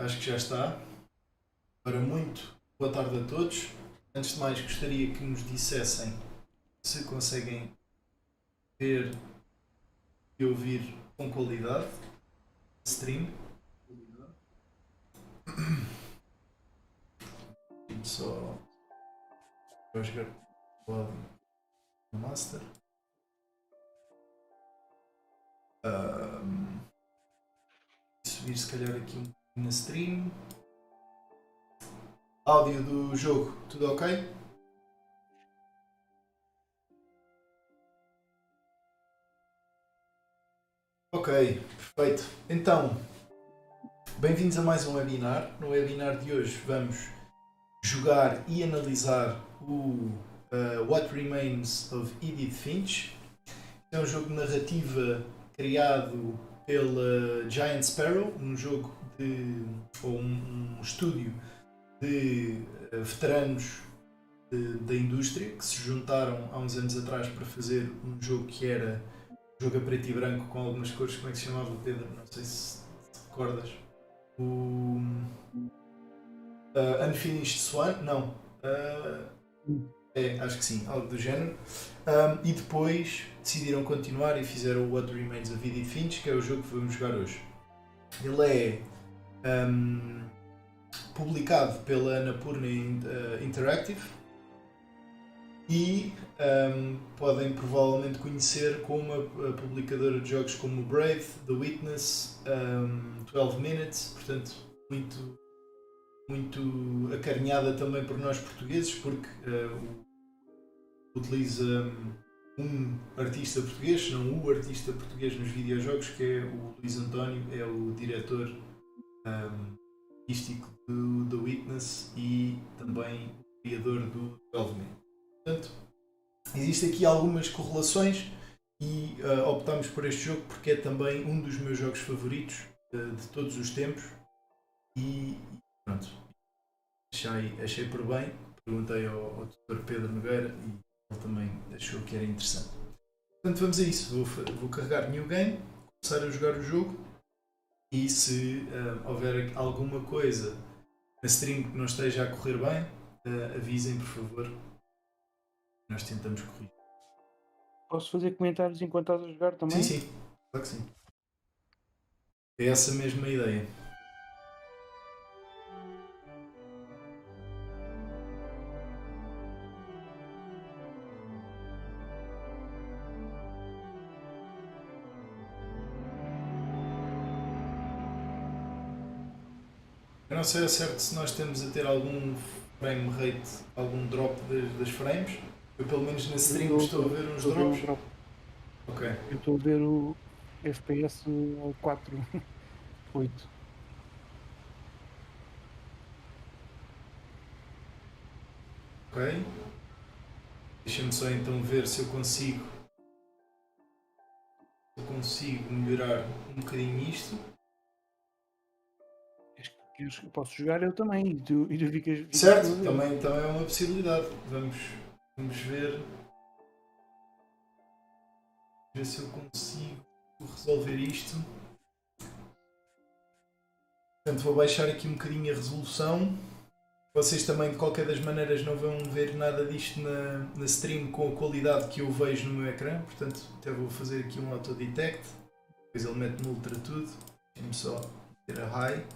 acho que já está. Para muito, boa tarde a todos. Antes de mais, gostaria que nos dissessem se conseguem ver e ouvir com qualidade stream. Só para jogar no Master. Subir se calhar aqui um pouquinho na stream. Áudio do jogo, tudo ok? Ok, perfeito. Então, bem-vindos a mais um webinar. No webinar de hoje vamos jogar e analisar o What Remains of Edith Finch. É um jogo de narrativa criado pela Giant Sparrow, um estúdio de veteranos da indústria que se juntaram há uns anos atrás para fazer um jogo que era um jogo a preto e branco com algumas cores. Como é que se chamava, Pedro? Não sei se recordas. O Unfinished Swan? Não. Acho que sim, algo do género. E depois decidiram continuar e fizeram o What Remains of Edith Finch, que é o jogo que vamos jogar hoje. Ele é publicado pela Annapurna Interactive e podem provavelmente conhecer como a publicadora de jogos como Brave, The Witness, 12 Minutes, portanto muito acarinhada também por nós portugueses, porque utiliza um artista português, se não o artista português nos videojogos, que é o Luís António, é o diretor artístico do The Witness e também o criador do 12 Minutes. Portanto, existem aqui algumas correlações e optámos por este jogo porque é também um dos meus jogos favoritos de todos os tempos e pronto, achei por bem, perguntei ao Dr. Pedro Nogueira e ele também achou que era interessante. Portanto, vamos a isso. Vou carregar New Game, começar a jogar o jogo e se houver alguma coisa na stream que não esteja a correr bem, avisem, por favor. Nós tentamos corrigir. Posso fazer comentários enquanto estás a jogar também? Sim, claro que sim. É essa mesma ideia. Eu não sei ao certo se nós estamos a ter algum frame rate, algum drop das frames. Eu pelo menos na stream estou a ver uns drops. Ok. Eu estou a ver o FPS ao 4.8. Ok. Deixa-me só então ver se eu consigo melhorar um bocadinho isto. Eu posso jogar eu também e tu ficas Certo, também é uma possibilidade. Vamos ver se eu consigo resolver isto. Portanto, vou baixar aqui um bocadinho a resolução. Vocês também, de qualquer das maneiras, não vão ver nada disto na stream com a qualidade que eu vejo no meu ecrã. Portanto, até vou fazer aqui um autodetect. Depois ele mete no ultra tudo. Deixa-me só ter a high.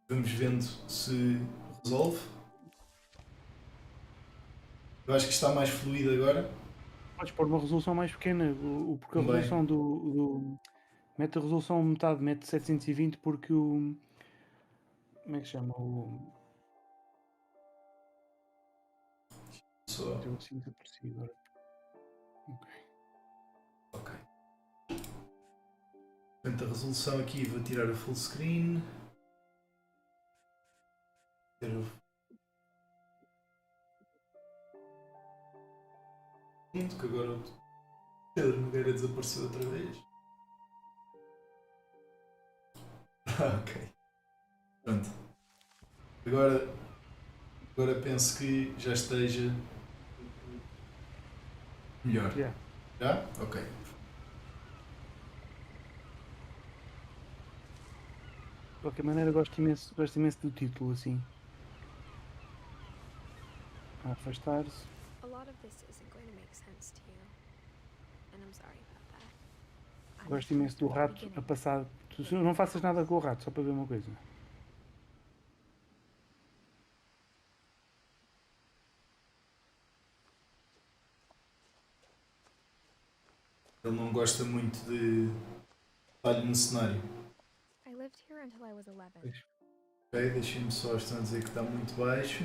Vamos vendo se resolve. Eu acho que está mais fluido agora. Podes pôr uma resolução mais pequena, porque a resolução do. Mete a resolução metade, mete 720 porque o. Como é que se chama? Só. Deu assim desaparecido agora. Ok. Portanto, a resolução aqui, vou tirar o full screen. Muito que agora o Pedro Nogueira desapareceu outra vez. Ok. Pronto. Agora penso que já esteja melhor. Yeah. Já? Ok. qualquer maneira gosto imenso do título, assim. A afastar-se. Gosto imenso do rato a passar. Não faças nada com o rato, só para ver uma coisa. Ele não gosta muito de detalhe no cenário. Pois. Ok, deixem-me só, estão a dizer que está muito baixo.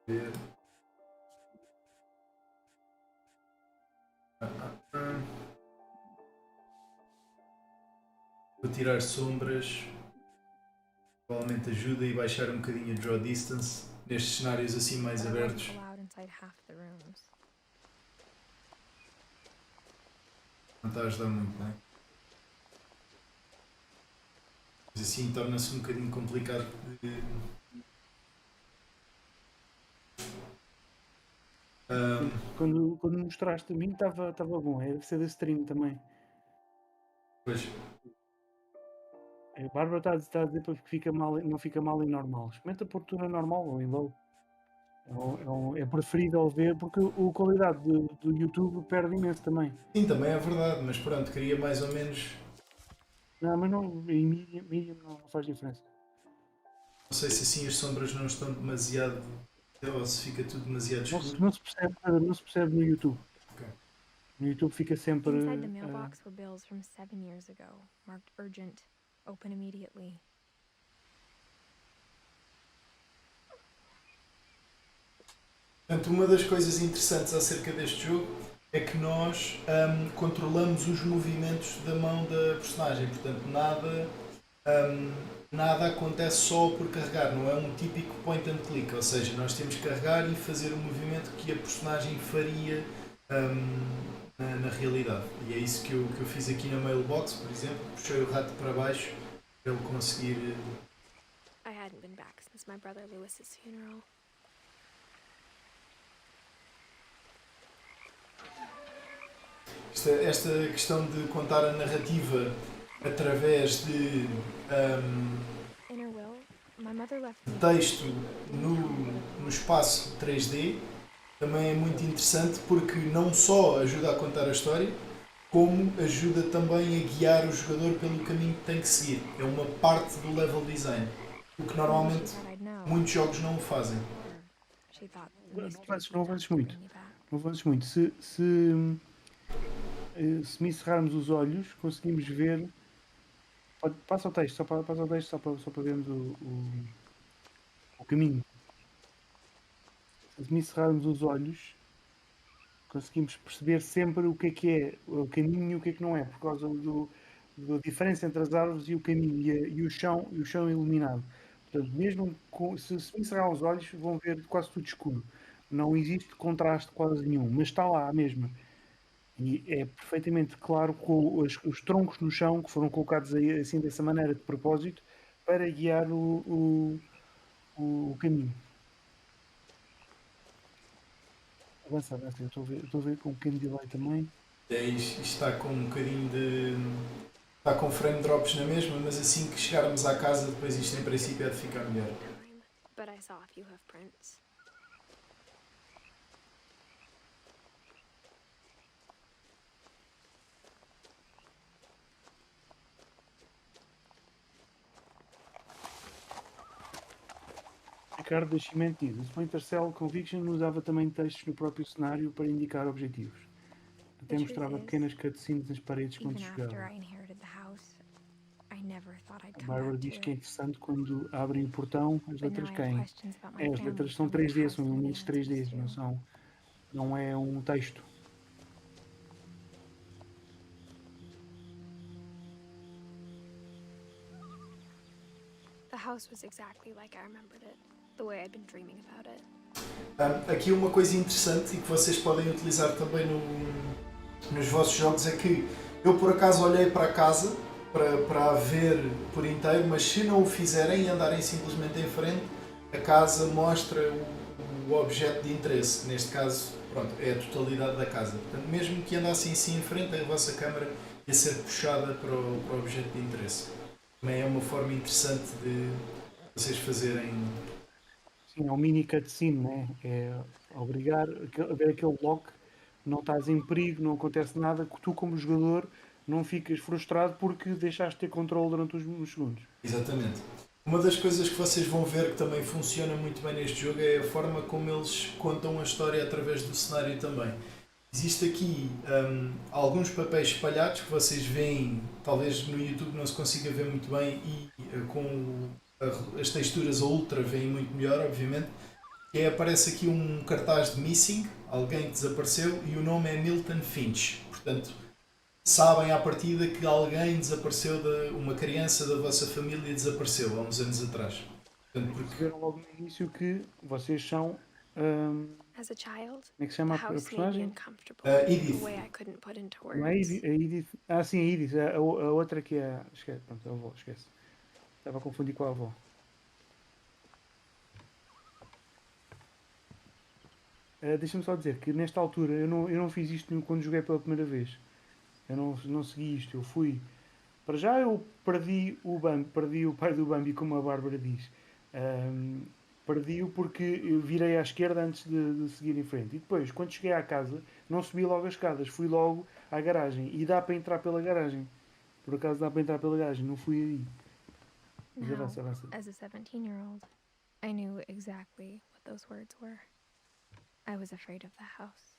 Ver. Vou tirar sombras. Provavelmente ajuda e baixar um bocadinho a draw distance nestes cenários assim mais abertos. Não está a ajudar muito, não é? Mas assim torna-se um bocadinho complicado de... Quando mostraste a mim estava bom, deve ser da stream também. Pois. A Bárbara está a dizer que fica mal, não fica mal em normal. Experimenta por tudo normal ou em low. É preferível ver porque a qualidade do YouTube perde imenso também. Sim, também é verdade, mas pronto, queria mais ou menos... Não, mas não, em medium não faz diferença. Não sei se assim as sombras não estão demasiado... ou se fica tudo demasiado escuro. Não se percebe no YouTube. Okay. No YouTube fica sempre... Inside the mailbox were bills from 7 years ago, marked urgent. Open immediately. Portanto, uma das coisas interessantes acerca deste jogo é que nós controlamos os movimentos da mão da personagem. Portanto, nada acontece só por carregar. Não é um típico point and click. Ou seja, nós temos que carregar e fazer o movimento que a personagem faria na realidade. E é isso que eu fiz aqui na mailbox, por exemplo. Puxei o rato para baixo para ele conseguir... I hadn't been back since my brother Lewis's funeral. Esta questão de contar a narrativa através de texto no espaço 3D também é muito interessante porque não só ajuda a contar a história, como ajuda também a guiar o jogador pelo caminho que tem que seguir. É uma parte do level design, o que normalmente muitos jogos não o fazem. Não avances muito. Se me encerrarmos os olhos, conseguimos ver. Passa o texto, só para vermos o caminho. Se me encerrarmos os olhos, conseguimos perceber sempre o que é o caminho e o que é que não é, por causa da diferença entre as árvores e o caminho e o chão iluminado. Portanto, mesmo se me encerrar os olhos, vão ver quase tudo escuro. Não existe contraste quase nenhum, mas está lá mesmo. E é perfeitamente claro com os troncos no chão que foram colocados aí, assim dessa maneira de propósito para guiar o caminho. Avança, eu estou a ver com um pequeno delay também. Isto está com um bocadinho de... está com frame drops na mesma, mas assim que chegarmos à casa, depois isto em princípio é de ficar melhor. But I saw a few hoof prints. Ricardo Nascimento diz: o Splinter Cell Conviction usava também textos no próprio cenário para indicar objetivos. Até mostrava pequenas cutscenes nas paredes quando jogava. A Bárbara diz que é interessante quando abrem o portão, as letras caem. As letras são 3D, são elementos 3D, não é um texto. The house was exactly like I remembered it, the way I'd been dreaming about it. Aqui uma coisa interessante e que vocês podem utilizar também nos vossos jogos é que eu por acaso olhei para a casa para a ver por inteiro, mas se não o fizerem e andarem simplesmente em frente, a casa mostra o objeto de interesse, neste caso pronto, é a totalidade da casa. Portanto, mesmo que andassem assim em frente, a vossa câmera e a ser puxada para o objeto de interesse. Também é uma forma interessante de vocês fazerem. Sim, é um mini cutscene, né? É obrigar a ver aquele lock, não estás em perigo, não acontece nada, que tu, como jogador, não ficas frustrado porque deixaste de ter controle durante uns segundos. Exatamente. Uma das coisas que vocês vão ver que também funciona muito bem neste jogo é a forma como eles contam a história através do cenário também. Existe aqui alguns papéis espalhados que vocês veem, talvez no YouTube não se consiga ver muito bem e as texturas a ultra veem muito melhor, obviamente. Aparece aqui um cartaz de missing, alguém que desapareceu, e o nome é Milton Finch. Portanto, sabem à partida que alguém desapareceu, uma criança da vossa família desapareceu há uns anos atrás. Portanto, porque Perceberam logo no início que vocês são. As a child, Como é que se the chama a house made me personagem? uncomfortable in a Edith. way I couldn't put into Não é words. A Edith? Ah, sim, a Edith. A outra que é. Esquece, pronto, a avó, esquece. Estava a confundir com a avó. Deixa-me só dizer que nesta altura eu não fiz isto quando joguei pela primeira vez. Eu não segui isto. Eu fui. Para já eu perdi o Bambi, perdi o pai do Bambi, como a Bárbara diz. Ahm, Perdi-o porque eu virei à esquerda antes de seguir em frente. E depois, quando cheguei à casa, não subi logo as escadas, fui logo à garagem. E dá para entrar pela garagem. Por acaso dá para entrar pela garagem, não fui aí. Mas Now, avança, avança. as a 17-year-old, I knew exactly what those words were. I was afraid of the house.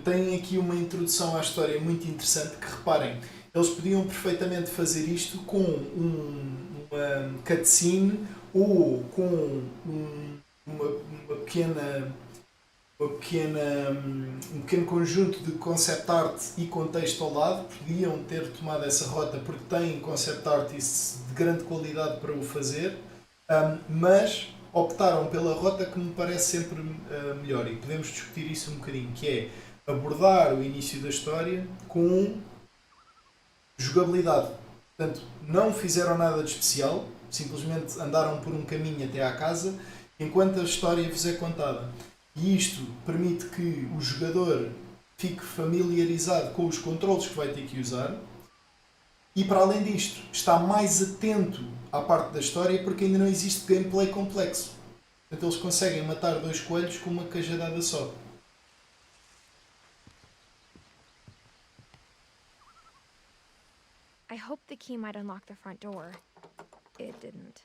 tem aqui uma introdução à história muito interessante que, reparem, eles podiam perfeitamente fazer isto com uma cutscene ou com uma pequena um pequeno conjunto de concept art e contexto ao lado. Podiam ter tomado essa rota porque têm concept artists de grande qualidade para o fazer, mas optaram pela rota que me parece sempre melhor, e podemos discutir isso um bocadinho, que é abordar o início da história com jogabilidade. Portanto, não fizeram nada de especial, simplesmente andaram por um caminho até à casa enquanto a história vos é contada. E isto permite que o jogador fique familiarizado com os controles que vai ter que usar e, para além disto, está mais atento à parte da história porque ainda não existe gameplay complexo. Portanto, eles conseguem matar dois coelhos com uma cajadada só. I hoped the key might unlock the front door. It didn't.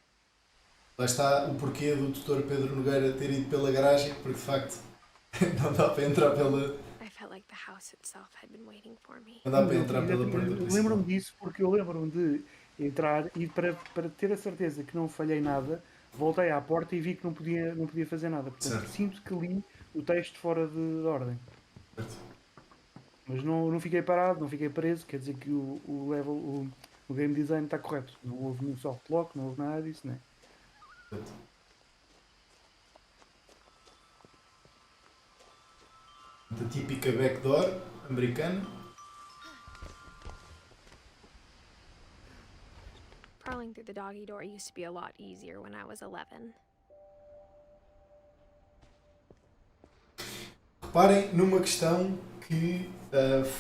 Lá está o porquê do Dr. Pedro Nogueira ter ido pela garagem, porque de facto não dá para entrar pela. I felt like the house itself had been waiting for me. Não dá para entrar pela porta Eu principal. lembro-me disso porque eu lembro-me de entrar e para ter a certeza que não falhei nada, voltei à porta e vi que não podia fazer nada. Portanto, Certo. sinto que li o texto fora de ordem. Certo. Mas não fiquei parado, não fiquei preso, quer dizer que o game design está correto. Não houve nenhum soft lock, não houve nada disso, né? Certo. A típica backdoor americana. Crawling through the doggy door used to be a lot easier when I was 11. Reparem numa questão que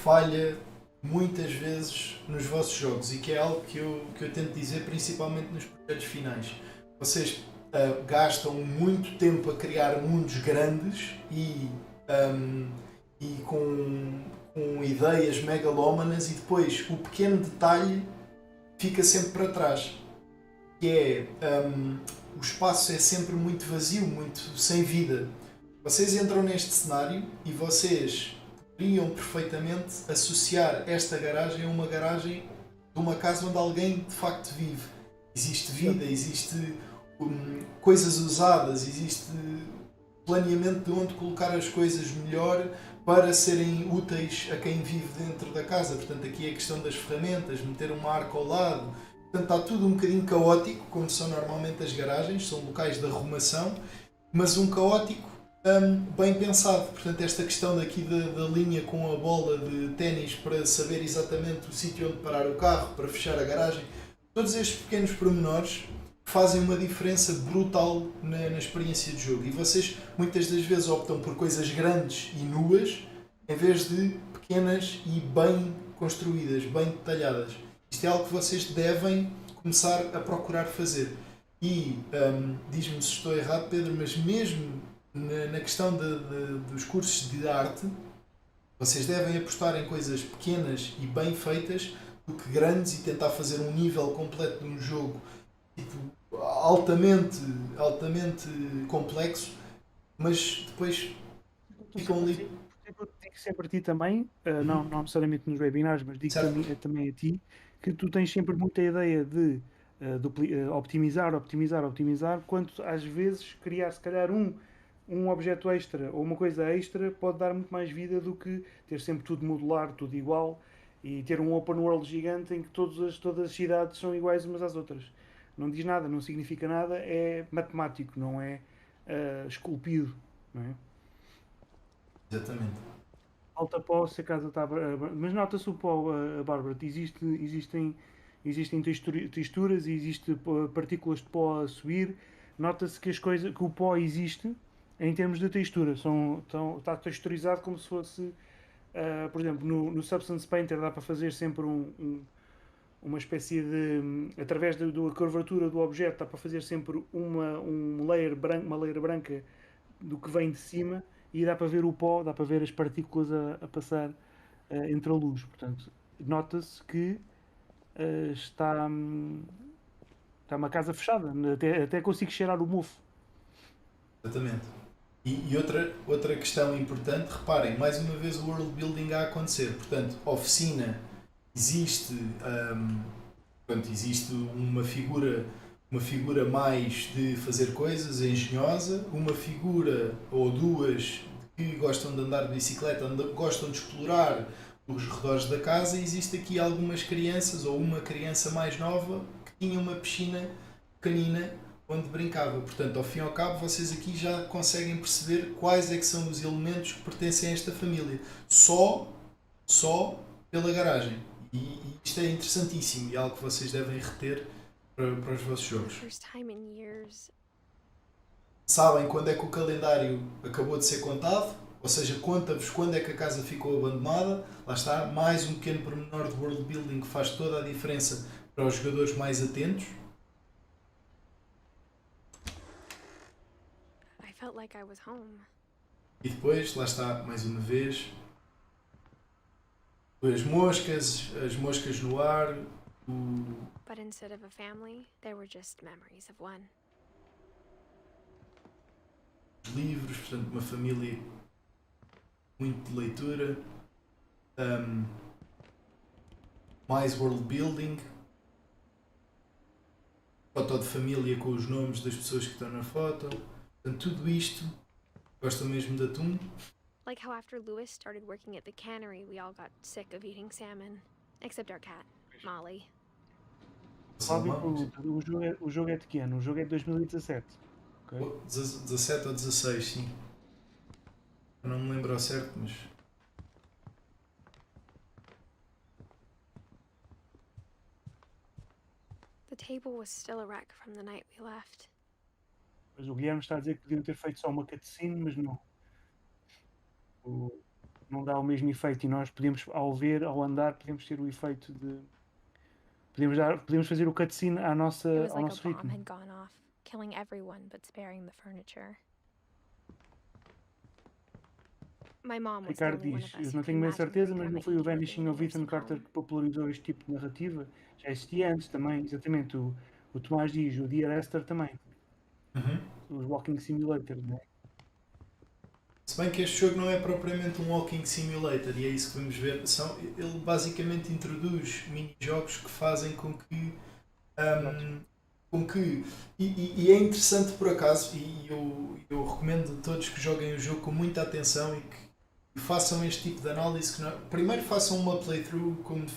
falha muitas vezes nos vossos jogos e que é algo que eu tento dizer principalmente nos projetos finais. Vocês gastam muito tempo a criar mundos grandes e com ideias megalómanas, e depois o pequeno detalhe fica sempre para trás, que é o espaço é sempre muito vazio, muito sem vida. Vocês entram neste cenário e vocês poderiam perfeitamente associar esta garagem a uma garagem de uma casa onde alguém de facto vive. Existe vida, existe coisas usadas, existe planeamento de onde colocar as coisas melhor para serem úteis a quem vive dentro da casa. Portanto, aqui é a questão das ferramentas, meter uma arca ao lado. Portanto, está tudo um bocadinho caótico, como são normalmente as garagens, são locais de arrumação, mas um caótico bem pensado. Portanto, esta questão daqui da linha com a bola de ténis para saber exatamente o sítio onde parar o carro, para fechar a garagem, todos estes pequenos pormenores fazem uma diferença brutal na experiência de jogo. E vocês muitas das vezes optam por coisas grandes e nuas em vez de pequenas e bem construídas, bem detalhadas. Isto é algo que vocês devem começar a procurar fazer. E diz-me se estou errado, Pedro, mas mesmo na questão dos cursos de arte, vocês devem apostar em coisas pequenas e bem feitas do que grandes e tentar fazer um nível completo de um jogo tipo, altamente complexo, mas depois ficam ali. Eu digo sempre a ti também, não necessariamente nos webinars, mas digo Certo. também a ti, que tu tens sempre muita ideia de optimizar, quanto às vezes criar se calhar um objeto extra ou uma coisa extra pode dar muito mais vida do que ter sempre tudo modular, tudo igual e ter um open world gigante em que todas as cidades são iguais umas às outras. Não diz nada, não significa nada, é matemático, não é esculpido, não é? Exatamente. Falta pó se a casa está. Mas nota-se o pó, Bárbara. Existem texturas e existem partículas de pó a subir. Nota-se que que o pó existe em termos de textura. Está texturizado como se fosse. Por exemplo, no Substance Painter dá para fazer sempre uma espécie de. Através da curvatura do objeto, dá para fazer sempre uma layer branca do que vem de cima e dá para ver o pó, dá para ver as partículas a passar entre a luz. Portanto, nota-se que está uma casa fechada. Até consigo cheirar o mofo. Exatamente. E outra questão importante, reparem, mais uma vez o world building a acontecer. Portanto, oficina, existe, existe uma figura mais de fazer coisas, engenhosa, uma figura ou duas que gostam de andar de bicicleta, gostam de explorar os redores da casa, e existe aqui algumas crianças ou uma criança mais nova que tinha uma piscina pequenina onde brincava. Portanto, ao fim e ao cabo, vocês aqui já conseguem perceber quais é que são os elementos que pertencem a esta família. Só pela garagem. E isto é interessantíssimo e algo que vocês devem reter para os vossos jogos. First time in years. Sabem quando é que o calendário acabou de ser contado, ou seja, conta-vos quando é que a casa ficou abandonada. Lá está, mais um pequeno pormenor de world building que faz toda a diferença para os jogadores mais atentos. I felt like I was home. E depois, lá está, mais uma vez, as moscas no ar, But instead of a family, there were just memories of one. os livros, portanto, uma família muito de leitura, mais world building, foto de família com os nomes das pessoas que estão na foto. Portanto, tudo isto, gosto mesmo de atum. Like how after Lewis started working at the cannery, we all got sick of eating salmon. Except our cat, Molly. O jogo é de que ano? O jogo é de 2017. Okay? 17 ou 16, sim. Eu não me lembro ao certo, mas... The table was still a wreck from the night we left. Mas o Guilherme está a dizer que podiam ter feito só uma cutscene, mas não. Não dá o mesmo efeito e nós podemos, ao andar, podemos ter o efeito de... Podemos fazer o cutscene ao It was nosso like a bomb ritmo. had gone off, killing everyone but sparing the furniture. My mom was the Ricardo only one diz, of us eu who não could tenho bem imagine certeza, mas não becoming foi o a human Vanishing being of in Ethan nursing Carter home. que popularizou este tipo de narrativa. Já existia antes também, exatamente. O Tomás diz, o Dear Esther também. Os Walking Simulators, não é? Se bem que este jogo não é propriamente um walking simulator, e é isso que vamos ver. Ele basicamente introduz mini-jogos que fazem com que... E é interessante por acaso, e eu recomendo a todos que joguem o jogo com muita atenção e que façam este tipo de análise. Primeiro façam uma playthrough como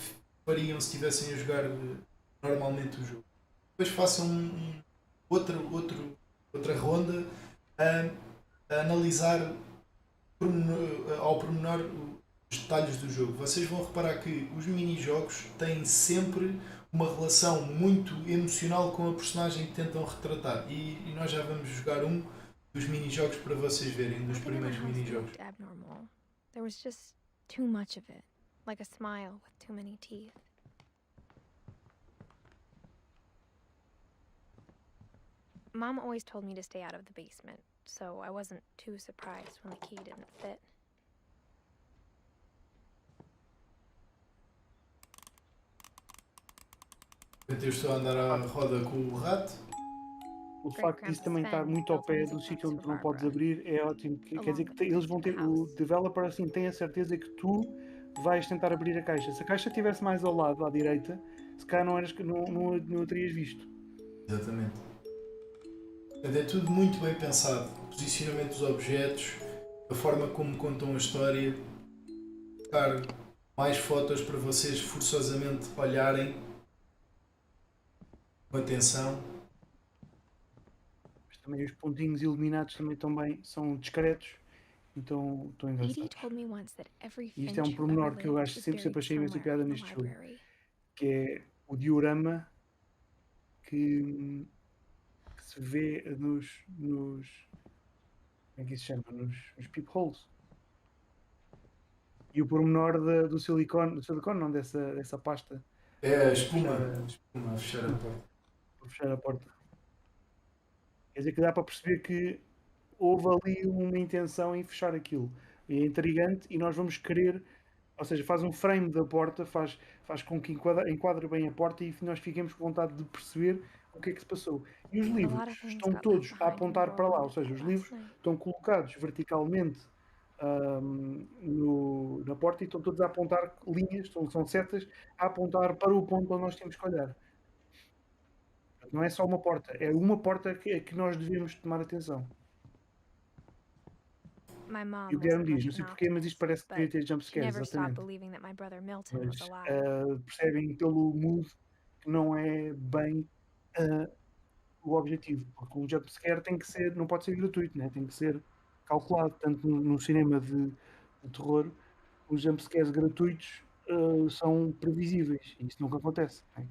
fariam se estivessem a jogar normalmente o jogo. Depois façam outra ronda a analisar ao pormenor os detalhes do jogo. Vocês vão reparar que os mini-jogos têm sempre uma relação muito emocional com a personagem que tentam retratar. E nós já vamos jogar um dos mini-jogos para vocês verem, dos Nothing in the primeiros house mini-jogos. looked abnormal. There was just Too much of it, like a smile with too many teeth. Mom always told me to stay out of the basement, so I wasn't too surprised when the key didn't fit. Eu estou a andar à roda com o rato. O facto disso também estar muito ao pé do sítio onde tu não podes abrir é ótimo. Quer dizer que eles vão ter. O developer assim tem a certeza que tu vais tentar abrir a caixa. Se a caixa estivesse mais ao lado, à direita, se calhar não a terias visto. Exatamente. Portanto, é tudo muito bem pensado. O posicionamento dos objetos, a forma como contam a história, colocar mais fotos para vocês forçosamente olharem com atenção. Mas também os pontinhos iluminados também são discretos, então estão Edie engraçados. told me once that every E isto é um Finch who pormenor ever que eu lived acho was sempre buried achei imensa somewhere piada in the neste jogo, library. que é o diorama que se vê nos como é que isso se chama? Nos peepholes. E o pormenor do silicone não, dessa pasta É a para espuma. fechar A fechar a porta. para fechar a porta. Quer dizer que dá para perceber que houve ali uma intenção em fechar aquilo. E é intrigante e nós vamos querer, ou seja, faz um frame da porta, faz com que enquadre bem a porta e nós fiquemos com vontade de perceber o que é que se passou. E os A lot livros of things estão got left todos a behind and apontar para lá, Dora ou seja, did os that livros last night. estão colocados verticalmente na porta e estão todos a apontar linhas, são setas a apontar para o ponto onde nós temos que olhar. Não é só uma porta, é uma porta que nós devemos tomar atenção. My E mom o Guilherme wasn't diz, much não of sei an porquê, mas isto optimist, parece que devia but ter she jumpscares, never stopped exatamente. believing that my brother Milton was Mas alive. percebem pelo mood que não é bem ah, o objetivo, porque um jumpscare não pode ser gratuito, né? Tem que ser calculado, tanto no cinema de terror, os jumpscares gratuitos são previsíveis, e isso nunca acontece, né?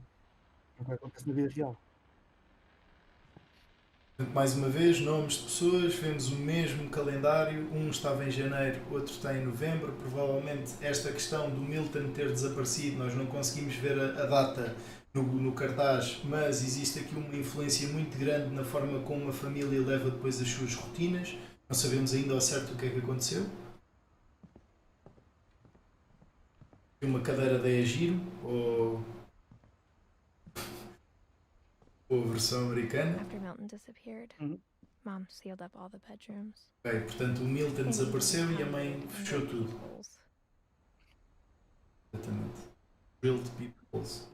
Nunca acontece na vida real. Portanto, mais uma vez, nomes de pessoas, vemos o mesmo calendário, um estava em janeiro, outro está em novembro. Provavelmente esta questão do Milton ter desaparecido, nós não conseguimos ver a data no cartaz, mas existe aqui uma influência muito grande na forma como a família leva depois as suas rotinas. Não sabemos ainda ao certo o que é que aconteceu. Uma cadeira de giro ou a versão americana. After Milton disappeared, Uhum. Mom sealed up all the bedrooms. Ok, portanto o Milton desapareceu e a mãe fechou tudo. Exatamente. Drilled peoples.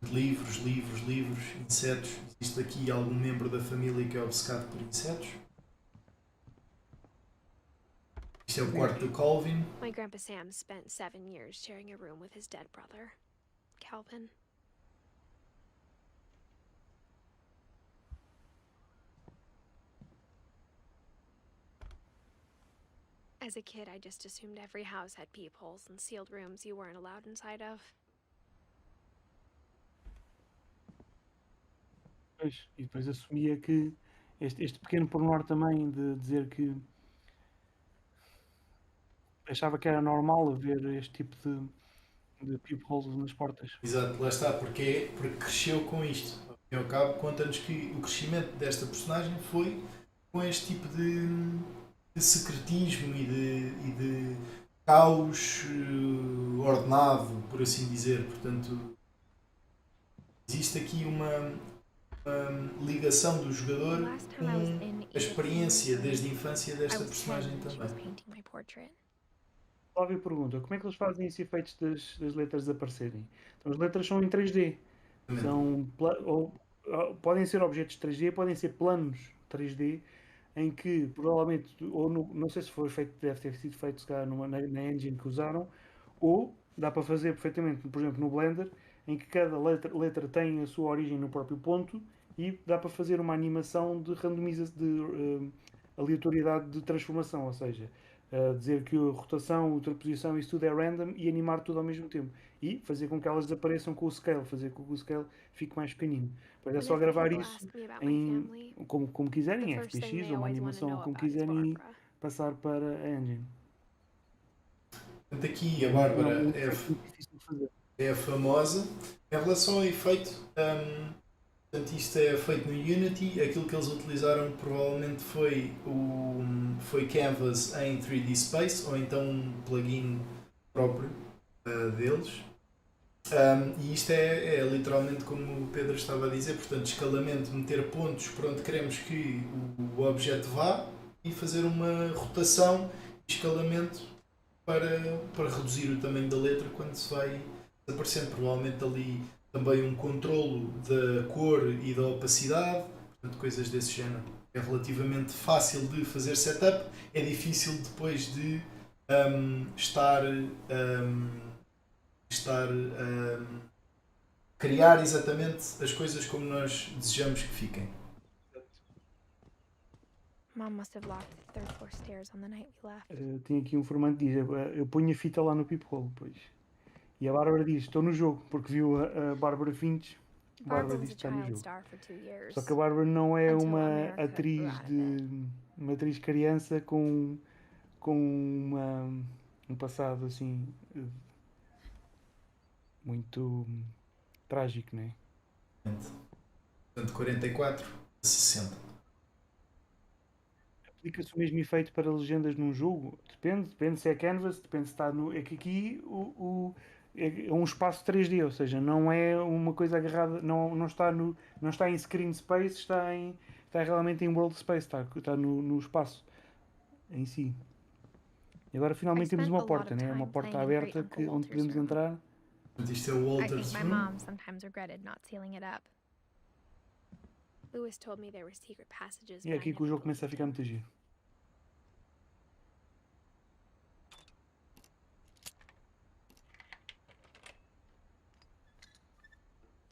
Livros, livros, livros, insetos. Existe aqui algum membro da família que é obcecado por insetos? Isto é o quarto do Calvin. My Grandpa Sam spent 7 years sharing a room with his dead brother, Calvin. As a kid, I just assumed every house had peepholes and sealed rooms you weren't allowed inside of. Pois, e depois assumia que este pequeno pormenor também de dizer que achava que era normal haver este tipo de peepholes nas portas. Exato, lá está, porque cresceu com isto. Ao fim e ao cabo, conta-nos que o crescimento desta personagem foi com este tipo de secretismo e de caos ordenado, por assim dizer. Portanto, existe aqui uma ligação do jogador com a experiência desde a infância desta personagem também. Flávio pergunta, como é que eles fazem esses efeitos das letras aparecerem? Então, as letras são em 3D. Podem ser objetos 3D, podem ser planos 3D, em que provavelmente, não sei se foi feito, deve ter sido feito se calhar na engine que usaram, ou dá para fazer perfeitamente, por exemplo, no Blender, em que cada letra tem a sua origem no próprio ponto e dá para fazer uma animação de randomização, de aleatoriedade de transformação, ou seja, dizer que a rotação, a ultraposição, isso tudo é random e animar tudo ao mesmo tempo. E fazer com que elas desapareçam com o scale, fazer com que o scale fique mais pequenino. Depois é só gravar isso como quiserem, em FBX ou uma animação como quiserem e passar para a engine. Portanto, aqui a É Bárbara um efeito muito difícil de fazer. é a famosa. Em relação ao efeito, portanto, isto é feito no Unity. Aquilo que eles utilizaram provavelmente foi Canvas em 3D Space ou então um plugin próprio deles. E isto é literalmente como o Pedro estava a dizer, portanto, escalamento, meter pontos por onde queremos que o objeto vá e fazer uma rotação e escalamento para reduzir o tamanho da letra quando se vai aparecendo. Provavelmente ali também um controlo da cor e da opacidade, portanto, coisas desse género. É relativamente fácil de fazer setup, é difícil depois de estar criar exatamente as coisas como nós desejamos que fiquem. Mom must have locked the third floor stairs on the night we left. Tem aqui um formante que diz: eu ponho a fita lá no peephole, pois. E a Bárbara diz: estou no jogo, porque viu a Bárbara Finch. A Bárbara Barbara diz was que a está no child jogo. star for 2 Só years. que a Bárbara não é Until uma America atriz grew out of it. uma atriz criança com um passado assim muito trágico, né? Portanto, 44 a 60. Aplica-se o mesmo efeito para legendas num jogo? Depende se é canvas, depende se está no. É que aqui é um espaço 3D, ou seja, não é uma coisa agarrada, não está em screen space, está realmente em world space, está no espaço em si. E agora I finalmente temos spent uma a lot porta, of né? Uma time porta playing in Great aberta Uncle onde Walter's podemos room. entrar. Portanto, isto é o I Walter's think my Room. mom sometimes regretted not sealing it up. Lewis told me there were secret passages, E é but I aqui que o never jogo começa a believed ficar him. muito giro.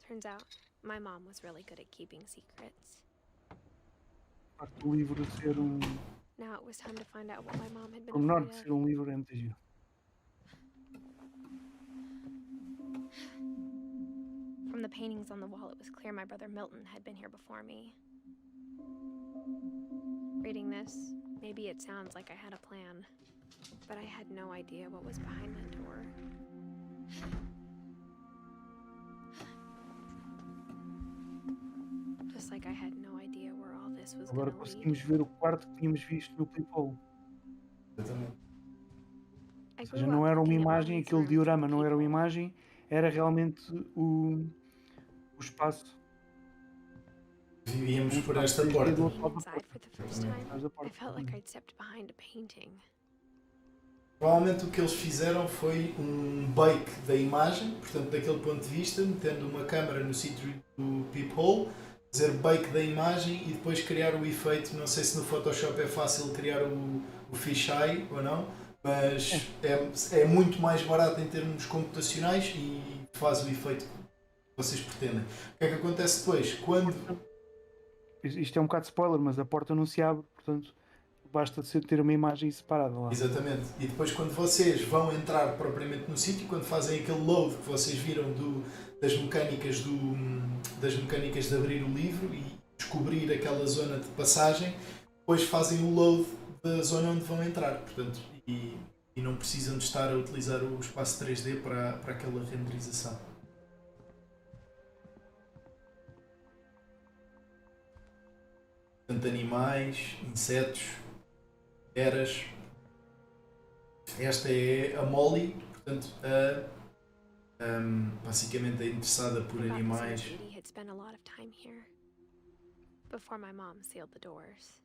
Turns out, my mom was really good at keeping secrets. A parte do livro ser Now it was time to find out what my mom had been pormenor afraid de of. ser um livro é muito giro. From the paintings on the wall, it was clear my brother Milton had been here before me. Reading this, maybe it sounds like I had a plan, but I had no idea what was behind that door. Just like I had no idea where all this was Agora gonna lead. conseguimos ver o quarto que tínhamos visto no peephole. Exatamente. I Ou seja, grew não up era uma looking at imagem, Mommy's aquele room through the diorama não era uma peephole. imagem, era realmente o espaço. Vivíamos Um por espaço esta 3D porta. do outro Being lado da inside porta. for the first Exatamente. time, Atrás da I porta. felt like I'd stepped behind a painting. Provavelmente o que eles fizeram foi um bake da imagem, portanto, daquele ponto de vista, metendo uma câmera no sítio do peephole, fazer bake da imagem e depois criar o efeito. Não sei se no Photoshop é fácil criar o fisheye ou não, mas é muito mais barato em termos computacionais e faz o efeito que vocês pretendem. O que é que acontece depois? Quando Isto é um bocado de spoiler, mas a porta não se abre, portanto basta ter uma imagem separada lá. Exatamente. E depois quando vocês vão entrar propriamente no sítio, quando fazem aquele load que vocês viram das mecânicas de abrir o livro e descobrir aquela zona de passagem, depois fazem o load da zona onde vão entrar. Portanto, e não precisam de estar a utilizar o espaço 3D para aquela renderização. Portanto, animais, insetos, eras. Esta é a Molly, portanto, basicamente é interessada por I thought this animais. young lady had spent a lot of time here before my mom sealed the doors.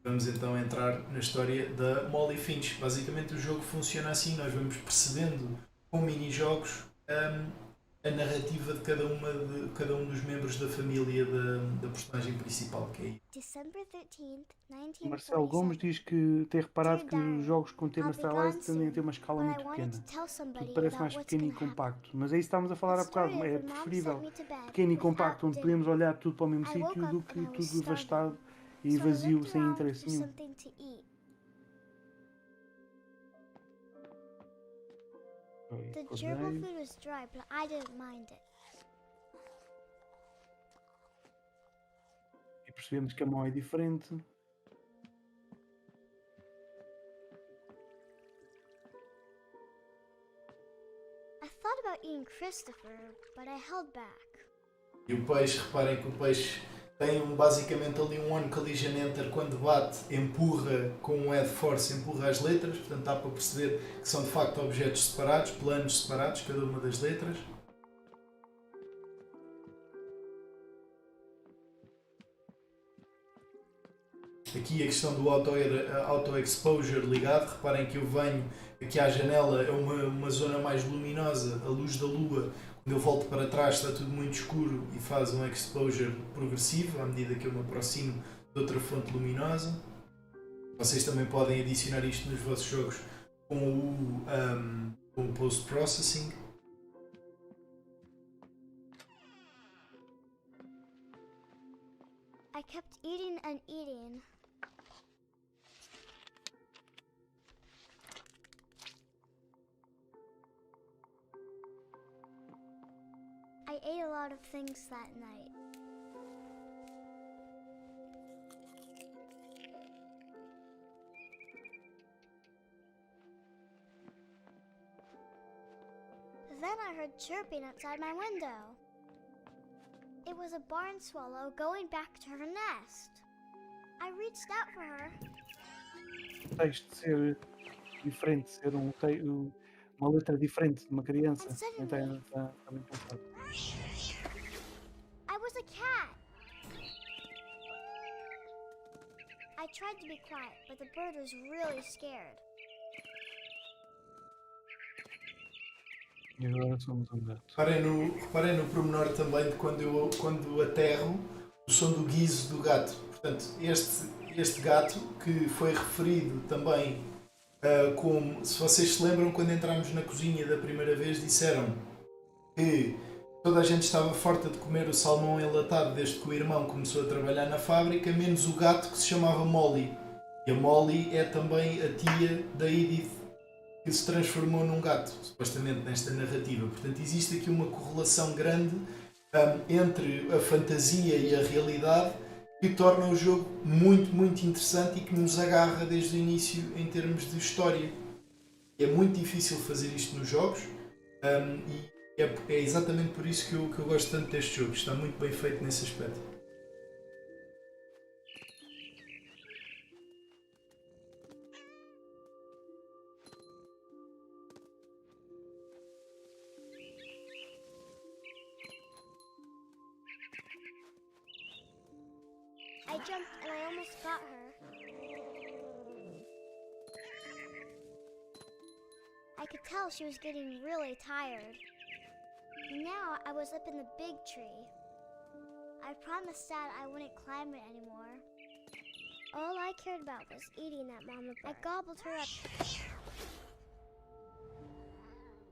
Vamos então entrar na história da Molly Finch. Basicamente o jogo funciona assim, nós vamos percebendo com mini-jogos a narrativa de cada um dos membros da família da personagem principal, que é December 13th, Marcelo Gomes 1947. diz que tem reparado Dear que Diary, os jogos com tema I'll be stylized gone tendem a ter soon, uma escala but I muito wanted pequena. to tell somebody Tudo parece about mais what's pequeno e gonna happen. compacto. Mas aí estávamos a falar há It bocado. started É when Mom sent preferível me to bed pequeno e without compacto, onde dinner. podemos olhar tudo para o mesmo I woke sítio, up do and que I was tudo starving, devastado e so I vazio, looked sem around interesse for nenhum. something to eat. The gerbil Acordei. food was dry, but I didn't mind it. E percebemos que a mão é diferente. thought about eating Christopher, but I held back. E o peixe, reparem que o peixe tem basicamente ali um on collision enter quando bate, empurra com um add force, empurra as letras, portanto dá para perceber que são de facto objetos separados, planos separados, cada uma das letras. Aqui a questão do auto-exposure ligado, reparem que eu venho aqui à janela, é uma zona mais luminosa, a luz da lua, quando eu volto para trás está tudo muito escuro e faz um exposure progressivo à medida que eu me aproximo de outra fonte luminosa. Vocês também podem adicionar isto nos vossos jogos com o post-processing. I kept eating and eating. I ate a lot of things that night. Then I heard chirping outside my window. It was a barn swallow going back to her nest. I reached out for her. O texto ser diferente, ser uma letra diferente de uma criança. Está bem pensado. I was a cat. I tried to be quiet, but the bird was really scared. E agora somos um gato. Reparem no pormenor também de quando aterro, o som do guizo do gato. Portanto, este gato que foi referido também como, se vocês se lembram, quando entramos na cozinha da primeira vez, disseram que toda a gente estava farta de comer o salmão enlatado desde que o irmão começou a trabalhar na fábrica, menos o gato que se chamava Molly. E a Molly é também a tia da Edith, que se transformou num gato, supostamente nesta narrativa. Portanto, existe aqui uma correlação grande entre a fantasia e a realidade que torna o jogo muito, muito interessante e que nos agarra desde o início em termos de história. É muito difícil fazer isto nos jogos e é exatamente por isso que eu gosto tanto deste jogo. Está muito bem feito nesse aspecto. I jumped and I almost got her. I could tell she was getting really tired. Now I was up in the big tree. I promised Dad I wouldn't climb it anymore. All I cared about was eating that mama bird. I gobbled her up.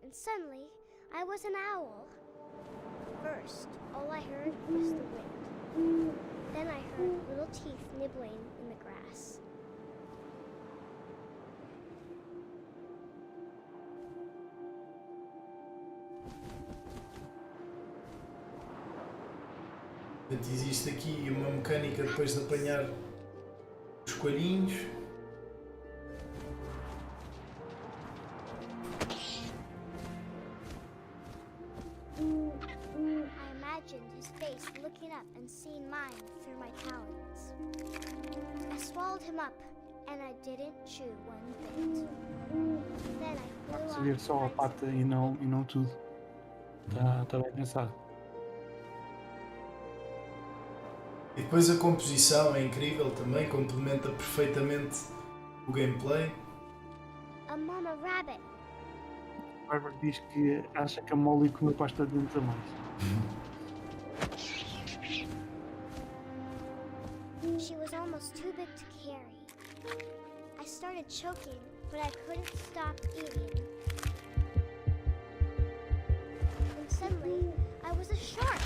And suddenly, I was an owl. First, all I heard was the wind. Then I heard little teeth nibbling in the grass. Portanto, existe aqui uma mecânica depois de apanhar os coelhinhos. I imagined his face looking up and seeing mine through my talons. I swallowed him up, and I didn't chew one bit. Then I flew Se ver off só a to find pata e não tudo. Está bem pensado. E depois a composição é incrível também, complementa perfeitamente o gameplay. a mama rabbit. O Herbert diz que acha que a Molly comeu pasta de dentes a mais. She was almost too big to carry. I started choking, but I couldn't stop eating. And suddenly, I was a shark.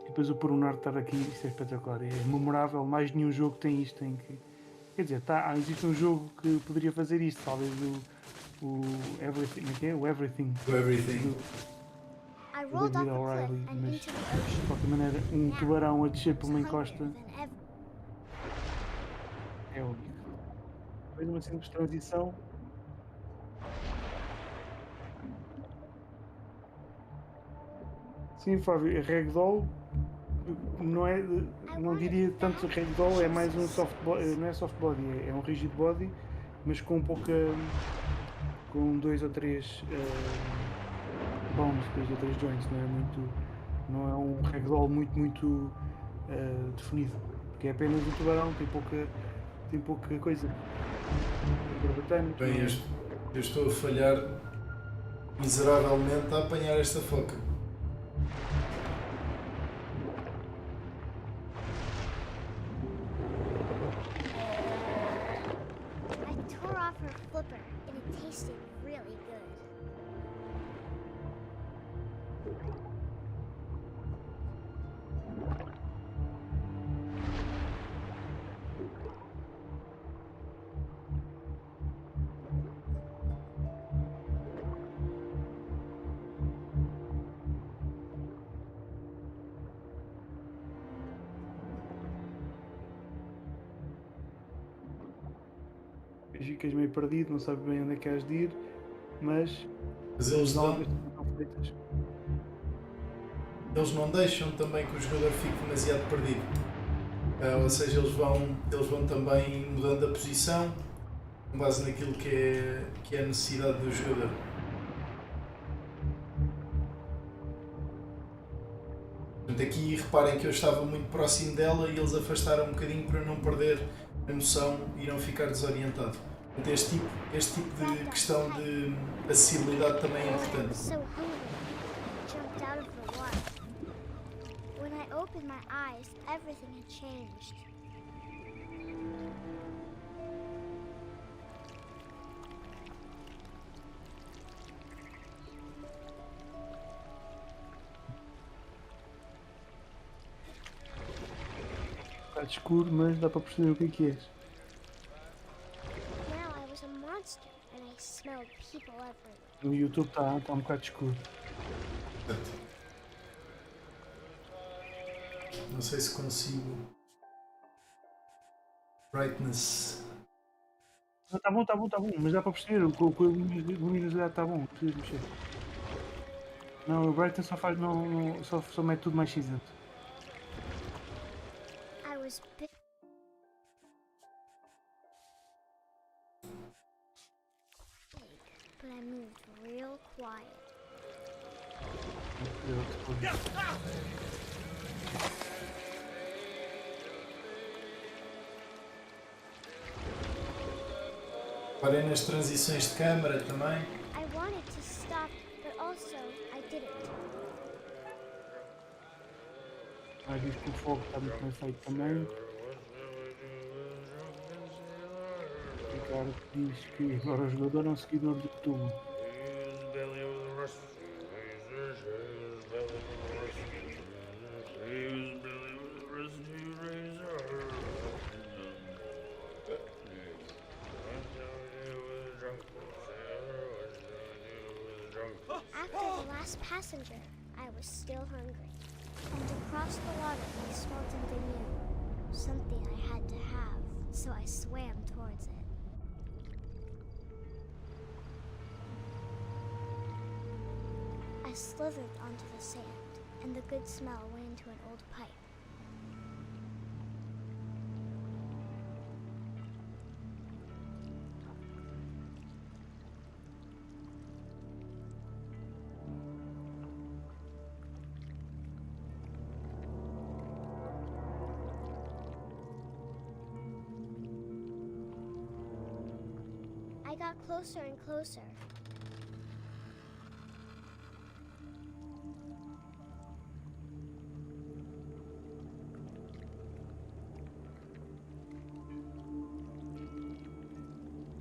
E depois o pormenor de estar aqui, isto é espetacular, é memorável, mais nenhum jogo tem isto em que... Quer dizer, existe um jogo que poderia fazer isto, talvez o Everything, o Everything. O Everything. I o rolled David off a O'Reilly, cliff and mas into the de ocean. qualquer maneira, um tubarão a descer por I uma was encosta hungrier than ever. é único. Depois uma simples transição. Sim, Fábio, Ragdoll não é, não diria tanto Ragdoll, é mais um soft body, não é soft body, é um rigid body, mas com pouca, com 2 ou 3 bones, 2 ou 3 joints, não é muito, não é um Ragdoll muito definido, porque é apenas um tubarão, tem pouca coisa. Barbatana, Bem, não é? eu estou a falhar miseravelmente a apanhar esta foca. I tore off her flipper and it tasted really good. Ficas meio perdido, não sabes bem onde é que has de ir, mas Mas as algas estão feitas. eles não deixam também que o jogador fique demasiado perdido. Ou seja, eles vão também mudando a posição com base naquilo que é a necessidade do jogador. Portanto, aqui reparem que eu estava muito próximo dela e eles afastaram um bocadinho para não perder a noção e não ficar desorientado. Portanto, este tipo de questão de acessibilidade também é I was importante. so hungry, I jumped out of the water. When I opened my eyes, everything had changed. Está escuro, mas dá para perceber o que és. Now I was a monster and I smelled people everywhere. No YouTube está um bocado escuro. Portanto, não sei se consigo. Brightness. Está bom, mas dá para perceber, com a luminosidade está bom, não precisas mexer. Não, o Brighton só faz, só mete tudo mais cinzento. I was big, but I moved real quiet. Parem nas transições de câmara também. I wanted to stop, but also I didn't. Mas diz que o fogo está muito bem feito também. O Ricardo diz que agora o jogador é um seguidor do Cthulhu. After the last passenger, I was still hungry. And across the water, I smelled something new. Something I had to have, so I swam towards it. I slithered onto the sand, and the good smell went into an old pipe. I got closer and closer.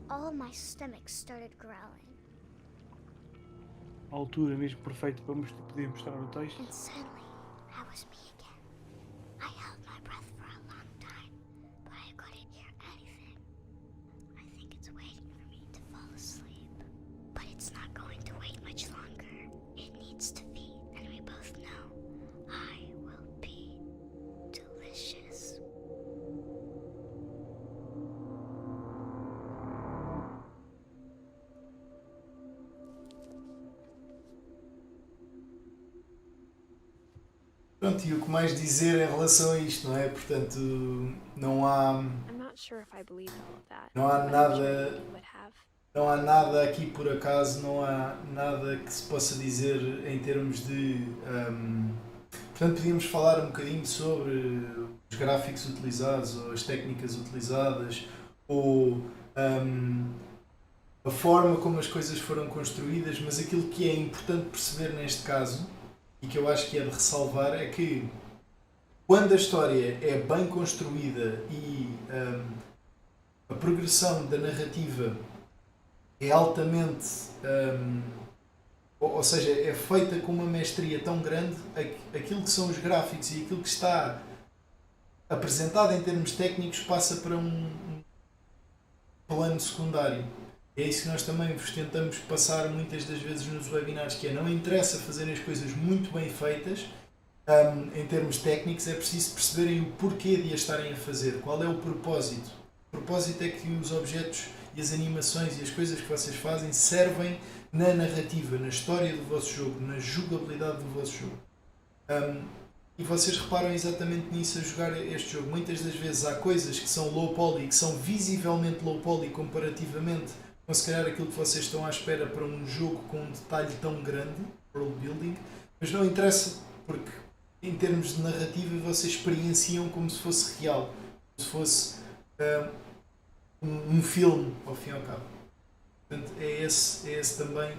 All my stomach started growling, A altura mesmo perfeita para poder mostrar o texto. and suddenly I was me again. I held my breath for a long time, but I couldn't hear anything. I think it's waiting for me to fall asleep, but it's not going to wait much longer. It needs to feed and Pronto, e o que mais dizer em relação a isto, não é? Portanto, não há, I'm not sure if I believe all of that. não há But I'm sure nada, you would have. não há nada aqui por acaso, não há nada que se possa dizer em termos de. Portanto, podíamos falar um bocadinho sobre os gráficos utilizados, ou as técnicas utilizadas, ou a forma como as coisas foram construídas, mas aquilo que é importante perceber neste caso, e que eu acho que é de ressalvar, é que quando a história é bem construída e a progressão da narrativa é altamente. Ou seja, é feita com uma mestria tão grande, aquilo que são os gráficos e aquilo que está apresentado em termos técnicos passa para um plano secundário. É isso que nós também vos tentamos passar muitas das vezes nos webinars, que é não interessa fazerem as coisas muito bem feitas, em termos técnicos, é preciso perceberem o porquê de as estarem a fazer, qual é o propósito. O propósito é que os objetos e as animações e as coisas que vocês fazem servem na narrativa, na história do vosso jogo, na jogabilidade do vosso jogo. E vocês reparam exatamente nisso a jogar este jogo. Muitas das vezes há coisas que são low poly, que são visivelmente low poly comparativamente com se calhar aquilo que vocês estão à espera para um jogo com um detalhe tão grande, world building, mas não interessa, porque em termos de narrativa vocês experienciam como se fosse real, como se fosse um filme, ao fim e ao cabo. Portanto, é esse também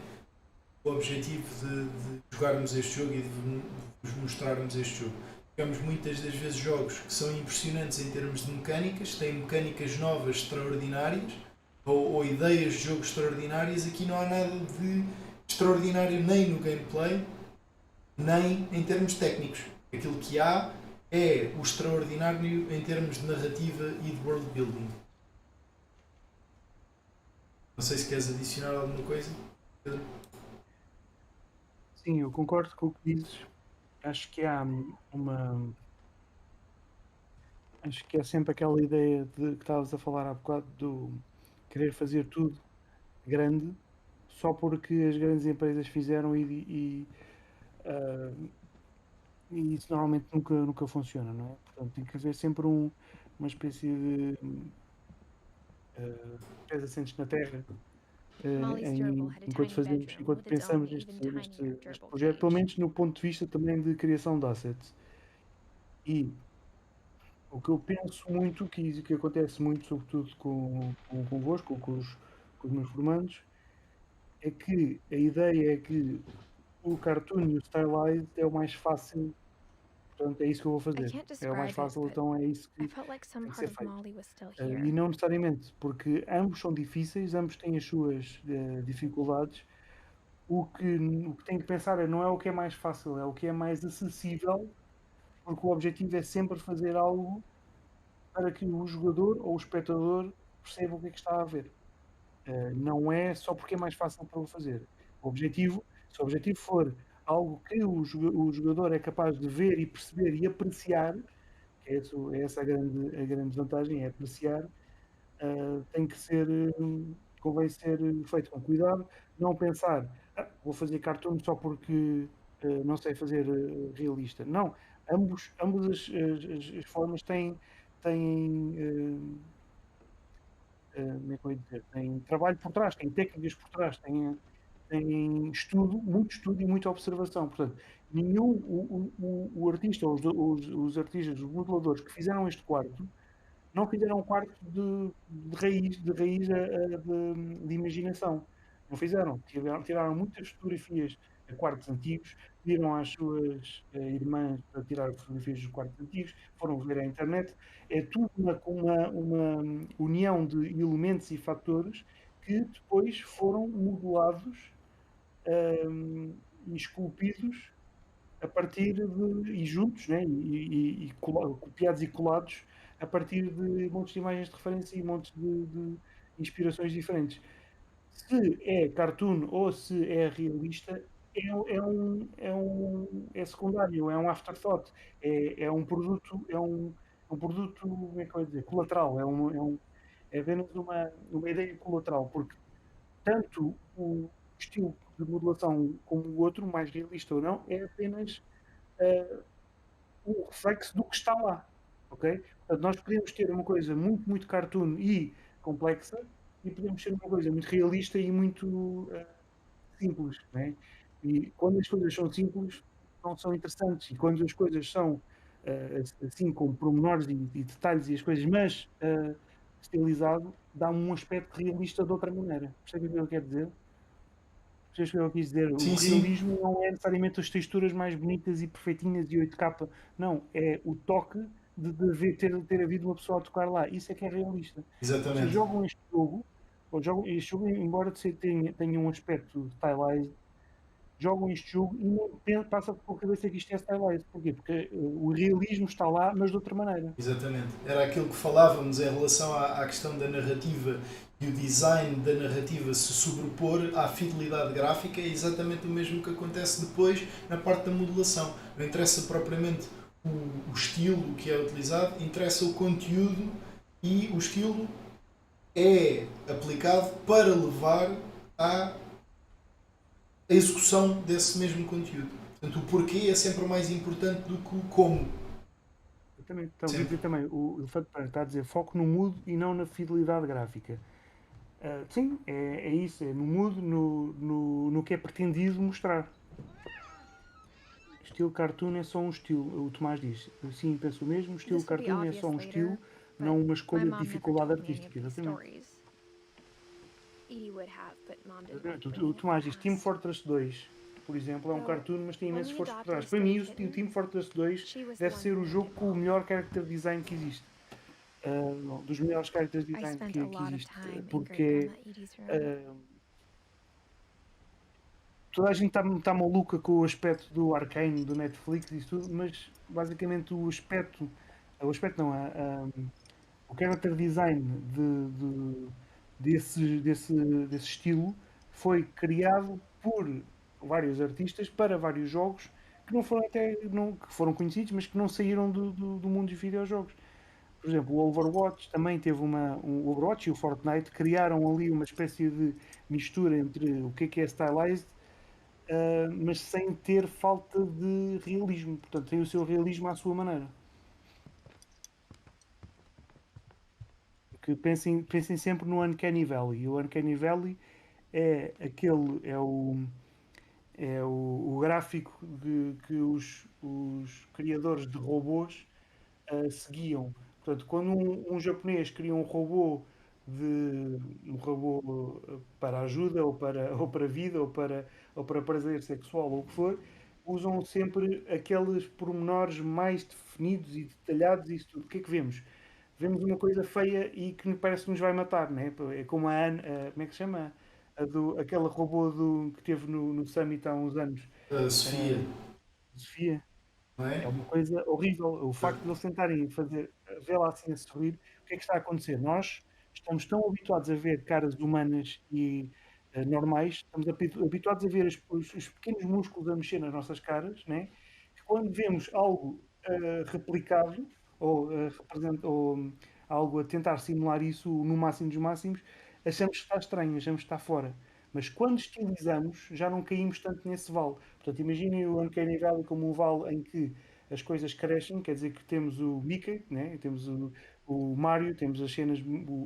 o objetivo de jogarmos este jogo e de vos mostrarmos este jogo. Jogamos muitas das vezes jogos que são impressionantes em termos de mecânicas, têm mecânicas novas extraordinárias, ou ideias de jogo extraordinárias. Aqui não há nada de extraordinário nem no gameplay, nem em termos técnicos. Aquilo que há é o extraordinário em termos de narrativa e de world building. Não sei se queres adicionar alguma coisa, Pedro? Sim, eu concordo com o que dizes. Acho que há acho que é sempre aquela ideia de que estavas a falar há bocado do querer fazer tudo grande só porque as grandes empresas fizeram e isso normalmente nunca funciona, não é? Portanto, tem que haver sempre uma espécie de pés assentes na terra Molly's gerbil had a enquanto tiny bedroom enquanto with its own pensamos even tinier neste gerbil projeto, pelo cage. menos no ponto de vista também de criação de assets. E o que eu penso muito, que acontece muito, sobretudo convosco, com os meus formandos, é que a ideia é que o cartoon e o stylized é o mais fácil, portanto é isso que eu vou I fazer. can't É o mais describe it, fácil, but então é isso I que felt like some tem que part ser of feito. Molly was still E here. não necessariamente, porque ambos são difíceis, ambos têm as suas dificuldades. O que tem que pensar não é o que é mais fácil, é o que é mais acessível, porque o objetivo é sempre fazer algo para que o jogador ou o espectador perceba o que é que está a ver. Não é só porque é mais fácil para o fazer. Se o objetivo for algo que o jogador é capaz de ver e perceber e apreciar, que é essa a grande vantagem, é apreciar, tem que ser, convém ser feito com cuidado, não pensar, vou fazer cartoon só porque não sei fazer realista. Não, ambas as formas têm como é que eu ia dizer, têm trabalho por trás, têm técnicas por trás, têm estudo, muito estudo e muita observação. Portanto, o artista, os artistas, os modeladores que fizeram este quarto, não fizeram um quarto de raiz de imaginação. Não fizeram. Tiraram muitas fotografias a quartos antigos, pediram às suas irmãs para tirar fotografias dos quartos antigos, foram ver a internet. É tudo uma união de elementos e fatores que depois foram modelados e esculpidos a partir e juntos, né? Copiados e colados a partir de montes de imagens de referência e montes de inspirações diferentes. Se é cartoon ou se é realista, é secundário, é um afterthought, é um produto, um produto, como é que eu ia dizer, colateral, é apenas uma ideia colateral, porque tanto o estilo de modelação como o outro, mais realista ou não, é apenas um reflexo do que está lá. Ok? Portanto, nós podemos ter uma coisa muito, muito cartoon e complexa e podemos ter uma coisa muito realista e muito simples. Né? E quando as coisas são simples, não são interessantes. E quando as coisas são assim, com pormenores e detalhes e as coisas, mas estilizado, dá um aspecto realista de outra maneira. Percebes o que eu quero dizer? Percebes o que eu quis dizer? O Sim, sim, realismo não é necessariamente as texturas mais bonitas e perfeitinhas de 8K. Não, é o toque ter havido uma pessoa a tocar lá. Isso é que é realista. Vocês exatamente. jogam este jogo, ou jogam este jogo, embora tenha um aspecto stylized, jogam este jogo e não passa pela cabeça que isto é stylized. Porquê? Porque o realismo está lá, mas de outra maneira. Exatamente. Era aquilo que falávamos em relação à questão da narrativa e o design da narrativa se sobrepor à fidelidade gráfica, é exatamente o mesmo que acontece depois na parte da modelação. Não interessa propriamente o estilo que é utilizado, interessa o conteúdo e o estilo é aplicado para levar à execução desse mesmo conteúdo. Portanto, o porquê é sempre mais importante do que o como. Exatamente. Então, quer Sempre. dizer também, o Elefante Branco está a dizer foco no mudo e não na fidelidade gráfica. Sim, é isso, é no mudo, no que é pretendido mostrar. Estilo cartoon é só um estilo, o Tomás diz. Sim, penso o mesmo, estilo This will be cartoon é obvious só um later, estilo, but não uma my escolha de mom never dificuldade told me any of artística. these Exatamente. stories. Edie would have, but mom didn't like Exatamente. O bringing up Tomás the diz Team past. Fortress 2, por exemplo, é um So, cartoon, mas tem when imenso we esforço por adopted a trás. Para mim, stray o kitten, Team Fortress 2 she was the deve one ser who o named jogo him com o Mom. melhor character design que existe. Não, dos melhores character I design spent a que lot of existe. time in Porque Great Grandma Edie's room. toda a gente está maluca com o aspecto do Arcane, do Netflix e isso tudo, mas basicamente o aspecto não, o character design desse estilo foi criado por vários artistas para vários jogos que não foram que foram conhecidos, mas que não saíram do mundo dos videojogos. Por exemplo, o Overwatch também teve o Overwatch e o Fortnite criaram ali uma espécie de mistura entre o que é stylized, mas sem ter falta de realismo. Portanto, tem o seu realismo à sua maneira. Que pensem sempre no Uncanny Valley. E o Uncanny Valley é o gráfico que os criadores de robôs seguiam. Portanto, quando um japonês cria um robô para ajuda, ou para vida, ou para prazer sexual, ou o que for, usam sempre aqueles pormenores mais definidos e detalhados e isso tudo. O que é que vemos? Vemos uma coisa feia e que parece que nos vai matar, né? É como a Anne, como é que se chama? Aquela robô que teve no Summit há uns anos. A Sofia, Ah, Sofia. não é? É uma coisa horrível. O facto de eles tentarem vê-la assim a sorrir, o que é que está a acontecer? Nós estamos tão habituados a ver caras humanas e normais, estamos habituados a ver os pequenos músculos a mexer nas nossas caras, né? Que quando vemos algo replicado ou algo a tentar simular isso no máximo dos máximos, achamos que está estranho, achamos que está fora. Mas quando estilizamos, já não caímos tanto nesse vale. Portanto, imaginem o Uncanny Valley como um vale em que as coisas crescem, quer dizer que temos o Mickey, né? Temos o Mario, temos as cenas,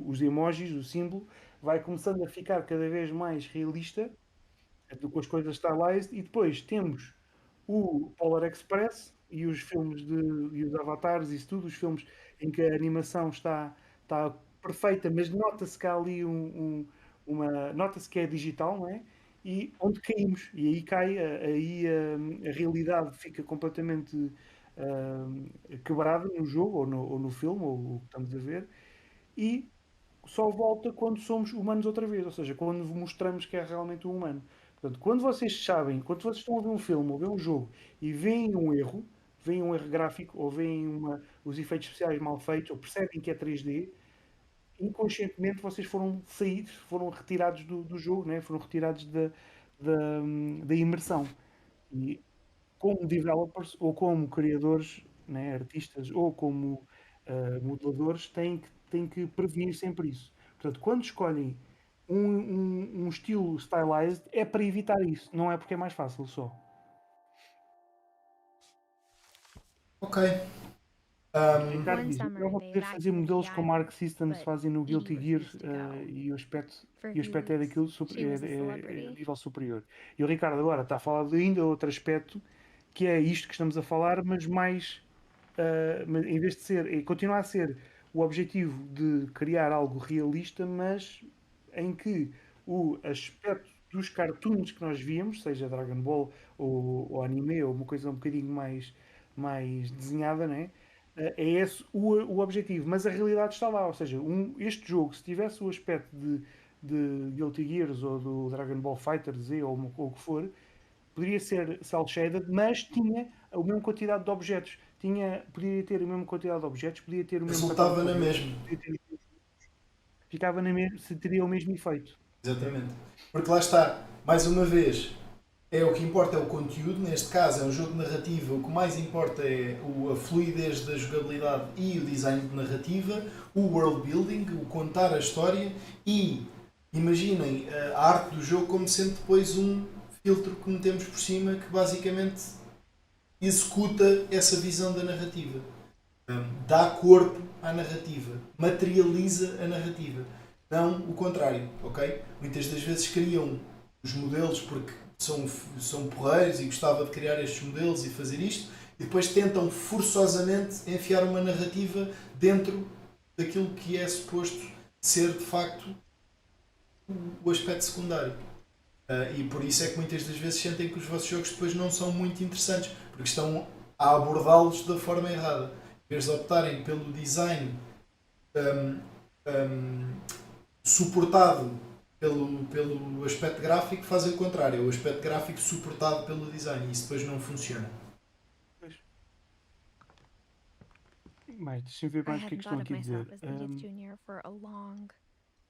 os emojis, o símbolo, vai começando a ficar cada vez mais realista com as coisas stylized, e depois temos o Polar Express e os filmes e os avatares e isso tudo, os filmes em que a animação está perfeita, mas nota-se que há ali nota-se que é digital, não é? E onde caímos, e aí cai, aí a realidade fica completamente quebrada no jogo ou no filme, ou o que estamos a ver, e só volta quando somos humanos outra vez, ou seja, quando mostramos que é realmente um humano. Portanto, quando vocês estão a ver um filme ou ver um jogo e veem um erro gráfico ou veem os efeitos especiais mal feitos ou percebem que é 3D, inconscientemente vocês foram retirados do jogo, né? Foram retirados da imersão. E como developers ou como criadores, né, artistas ou como modeladores, têm que prevenir sempre isso. Portanto, quando escolhem um estilo stylized, é para evitar isso, não é porque é mais fácil só. Ok. Ricardo One diz, eu summer vou they poder backed fazer into the modelos como a Arc island, Systems but fazem no Edie Guilty Gear refused to go. e For o aspecto é Hooves, daquilo she was a é celebrity. nível superior. E o Ricardo agora está a falar de ainda outro aspecto, que é isto que estamos a falar, mas mais, mas em vez de ser, continua a ser o objetivo de criar algo realista, mas em que o aspecto dos cartoons que nós víamos, seja Dragon Ball ou anime, ou uma coisa um bocadinho mais desenhada, né? É esse o objetivo, mas a realidade está lá. Ou seja, este jogo, se tivesse o aspecto de Guilty Gears ou do Dragon Ball Fighter Z ou o que for, poderia ser cel shaded, mas tinha a mesma quantidade de objetos. Poderia ter a mesma quantidade de objetos, podia ter o mesmo catálogo Resultava de na produtos, mesma. ficava na mesma, se teria o mesmo efeito. Exatamente. Porque lá está, mais uma vez, é o que importa é o conteúdo, neste caso é um jogo de narrativa, o que mais importa é a fluidez da jogabilidade e o design de narrativa, o world building, o contar a história e imaginem a arte do jogo como sendo depois um filtro que metemos por cima que basicamente executa essa visão da narrativa. Dá corpo à narrativa, materializa a narrativa. Não o contrário, ok? Muitas das vezes criam os modelos porque são porreiros e gostava de criar estes modelos e fazer isto e depois tentam forçosamente enfiar uma narrativa dentro daquilo que é suposto ser de facto o aspecto secundário. E por isso é que muitas das vezes sentem que os vossos jogos depois não são muito interessantes porque estão a abordá-los da forma errada. Em vez de optarem pelo design suportado pelo aspecto gráfico, fazem o contrário, é o aspecto gráfico suportado pelo design e isso depois não funciona. Mas deixa eu ver I mais o que é que hadn't estão thought of aqui a dizer. myself as the Youth Junior for a long,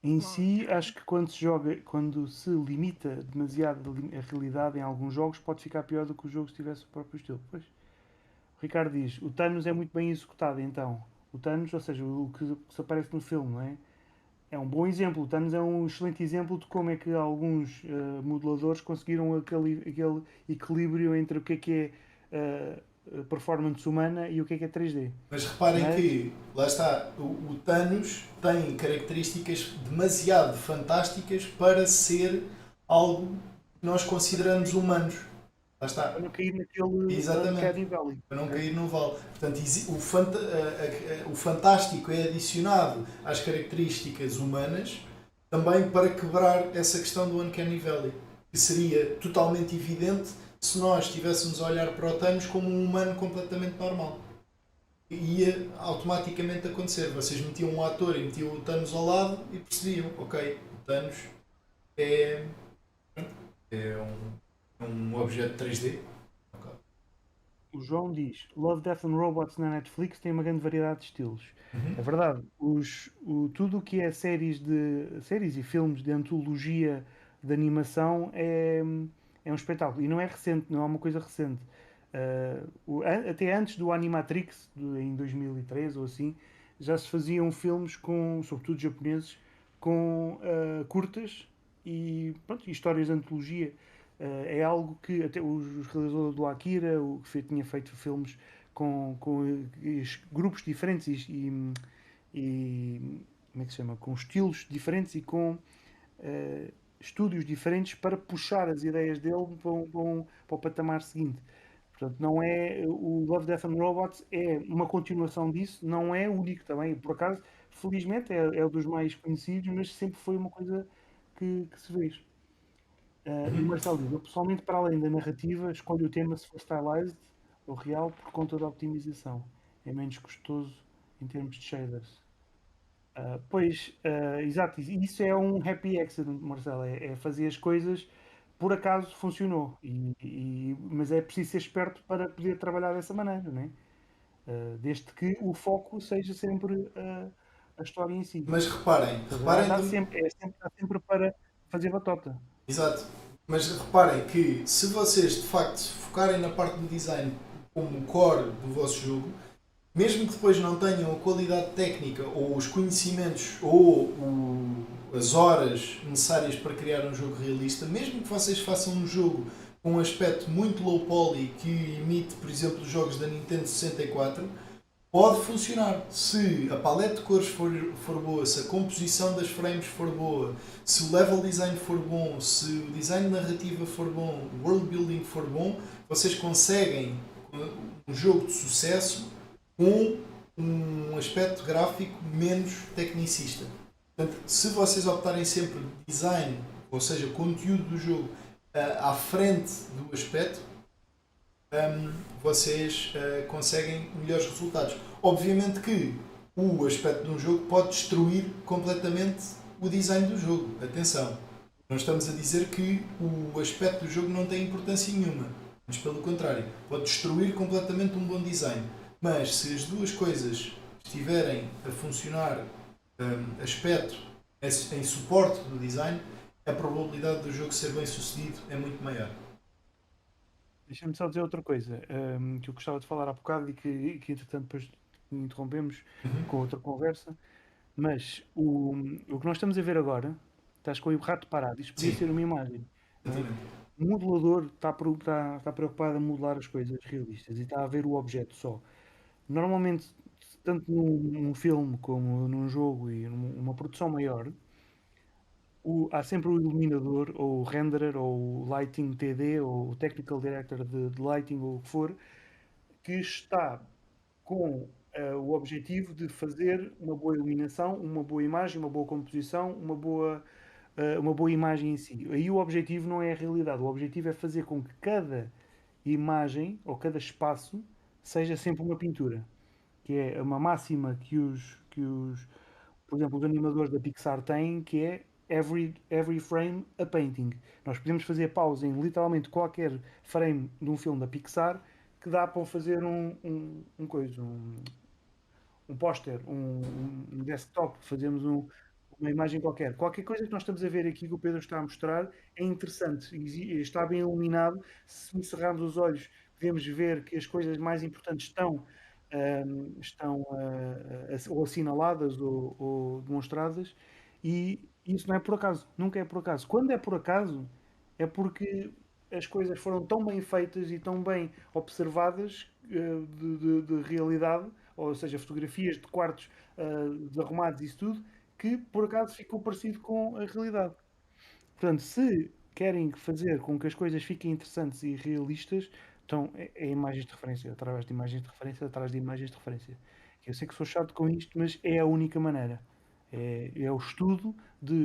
Em long si, time. acho que quando se limita demasiado a realidade em alguns jogos, pode ficar pior do que o jogo se tivesse o próprio estilo. Pois. O Ricardo diz, o Thanos é muito bem executado, então. O Thanos, ou seja, o que se aparece no filme, não é? É um bom exemplo. O Thanos é um excelente exemplo de como é que alguns modeladores conseguiram aquele equilíbrio entre o que é performance humana e o que é 3D. Mas reparem Mas- que, lá está, o Thanos tem características demasiado fantásticas para ser algo que nós consideramos humanos. Lá está. Para não cair naquele Exatamente. Uncanny Valley. Para não cair no vale. Portanto, o fantástico é adicionado às características humanas também para quebrar essa questão do Uncanny Valley, que seria totalmente evidente se nós estivéssemos a olhar para o Thanos como um humano completamente normal. Ia automaticamente acontecer. Vocês metiam um ator e metiam o Thanos ao lado e percebiam, ok, o Thanos é um objeto 3D. O João diz: Love, Death and Robots na Netflix tem uma grande variedade de estilos. É verdade. Tudo o que é séries e filmes de antologia de animação é um espetáculo. E não é recente, não é uma coisa recente. Até antes do Animatrix, em 2003 ou assim, já se faziam filmes, sobretudo japoneses, com curtas e pronto, histórias de antologia. É algo que até o realizador do Akira, o que tinha feito filmes com grupos diferentes e como é que se chama? Com estilos diferentes e com estúdios diferentes para puxar as ideias dele para o patamar seguinte. Portanto, não é o Love, Death and Robots é uma continuação disso, não é único também. Por acaso, felizmente, é um dos mais conhecidos, mas sempre foi uma coisa que se fez. E o Marcelo diz, eu pessoalmente, para além da narrativa, escolho o tema se for stylized ou real por conta da optimização. É menos custoso em termos de shaders. Exato, isso é um happy accident, Marcelo. É fazer as coisas por acaso funcionou. Mas é preciso ser esperto para poder trabalhar dessa maneira, não é? Desde que o foco seja sempre a história em si. Mas reparem, Dá sempre para fazer batota. Exato. Mas reparem que se vocês de facto focarem na parte do design como o core do vosso jogo, mesmo que depois não tenham a qualidade técnica ou os conhecimentos ou as horas necessárias para criar um jogo realista, mesmo que vocês façam um jogo com um aspecto muito low poly que imite, por exemplo, os jogos da Nintendo 64, pode funcionar. Se a paleta de cores for boa, se a composição das frames for boa, se o level design for bom, se o design narrativa for bom, o world building for bom, vocês conseguem um jogo de sucesso com um aspecto gráfico menos tecnicista. Portanto, se vocês optarem sempre design, ou seja, conteúdo do jogo à frente do aspecto, vocês conseguem melhores resultados. Obviamente que o aspecto de um jogo pode destruir completamente o design do jogo. Atenção, não estamos a dizer que o aspecto do jogo não tem importância nenhuma, mas pelo contrário, pode destruir completamente um bom design. Mas se as duas coisas estiverem a funcionar aspecto em suporte do design, a probabilidade do jogo ser bem sucedido é muito maior. Deixa-me só dizer outra coisa que eu gostava de falar há bocado e que entretanto depois interrompemos com outra conversa, mas o que nós estamos a ver agora, estás com o rato parado, isto podia Sim. ser uma imagem. Não é? Exatamente. O modelador está preocupado a modelar as coisas realistas e está a ver o objeto só. Normalmente, tanto num filme como num jogo e numa produção maior, há sempre o iluminador, ou o renderer, ou o lighting TD, ou o technical director de lighting, ou o que for, que está com o objetivo de fazer uma boa iluminação, uma boa imagem, uma boa composição, uma boa imagem em si. Aí o objetivo não é a realidade, o objetivo é fazer com que cada imagem ou cada espaço seja sempre uma pintura, que é uma máxima por exemplo, os animadores da Pixar têm, que é every frame a painting. Nós podemos fazer pausa em literalmente qualquer frame de um filme da Pixar que dá para fazer um póster, um desktop, fazemos uma imagem qualquer. Qualquer coisa que nós estamos a ver aqui que o Pedro está a mostrar é interessante, está bem iluminado. Se encerrarmos os olhos, podemos ver que as coisas mais importantes estão ou assinaladas ou demonstradas, e isso não é por acaso, nunca é por acaso. Quando é por acaso, é porque as coisas foram tão bem feitas e tão bem observadas de realidade, ou seja, fotografias de quartos desarrumados e isso tudo, que por acaso ficou parecido com a realidade. Portanto, se querem fazer com que as coisas fiquem interessantes e realistas, então é imagens de referência, através de imagens de referência, atrás de imagens de referência. Eu sei que sou chato com isto, mas é a única maneira. É o estudo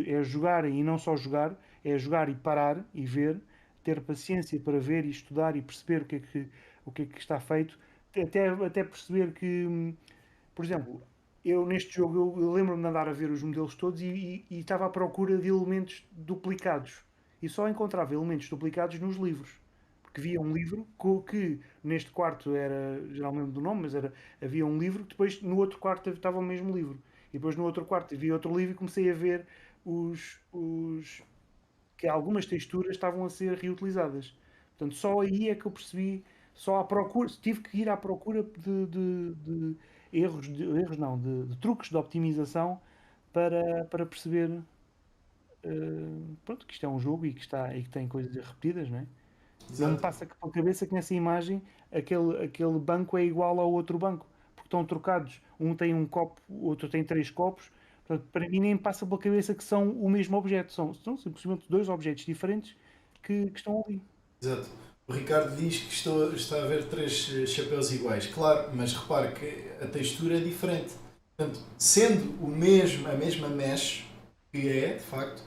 é jogar e não só jogar, é jogar e parar e ver, ter paciência para ver e estudar e perceber o que é que está feito, até perceber que, por exemplo, eu neste jogo eu lembro-me de andar a ver os modelos todos e estava à procura de elementos duplicados. E só encontrava elementos duplicados nos livros. Porque havia um livro que neste quarto era geralmente do nome, mas havia um livro, depois no outro quarto estava o mesmo livro. E depois no outro quarto havia outro livro e comecei a ver que algumas texturas estavam a ser reutilizadas. Portanto, só aí é que eu percebi, só à procura, tive que ir à procura de erros não, de truques de optimização para perceber pronto, que isto é um jogo e que tem coisas repetidas, não é? Não me passa pela cabeça que nessa imagem aquele banco é igual ao outro banco, porque estão trocados. Um tem um copo, o outro tem 3 copos. Portanto, para mim nem me passa pela cabeça que são o mesmo objeto. São simplesmente 2 objetos diferentes que estão ali. Exato. O Ricardo diz que está a ver 3 chapéus iguais. Claro, mas repare que a textura é diferente. Portanto, sendo a mesma mesh, que é, de facto,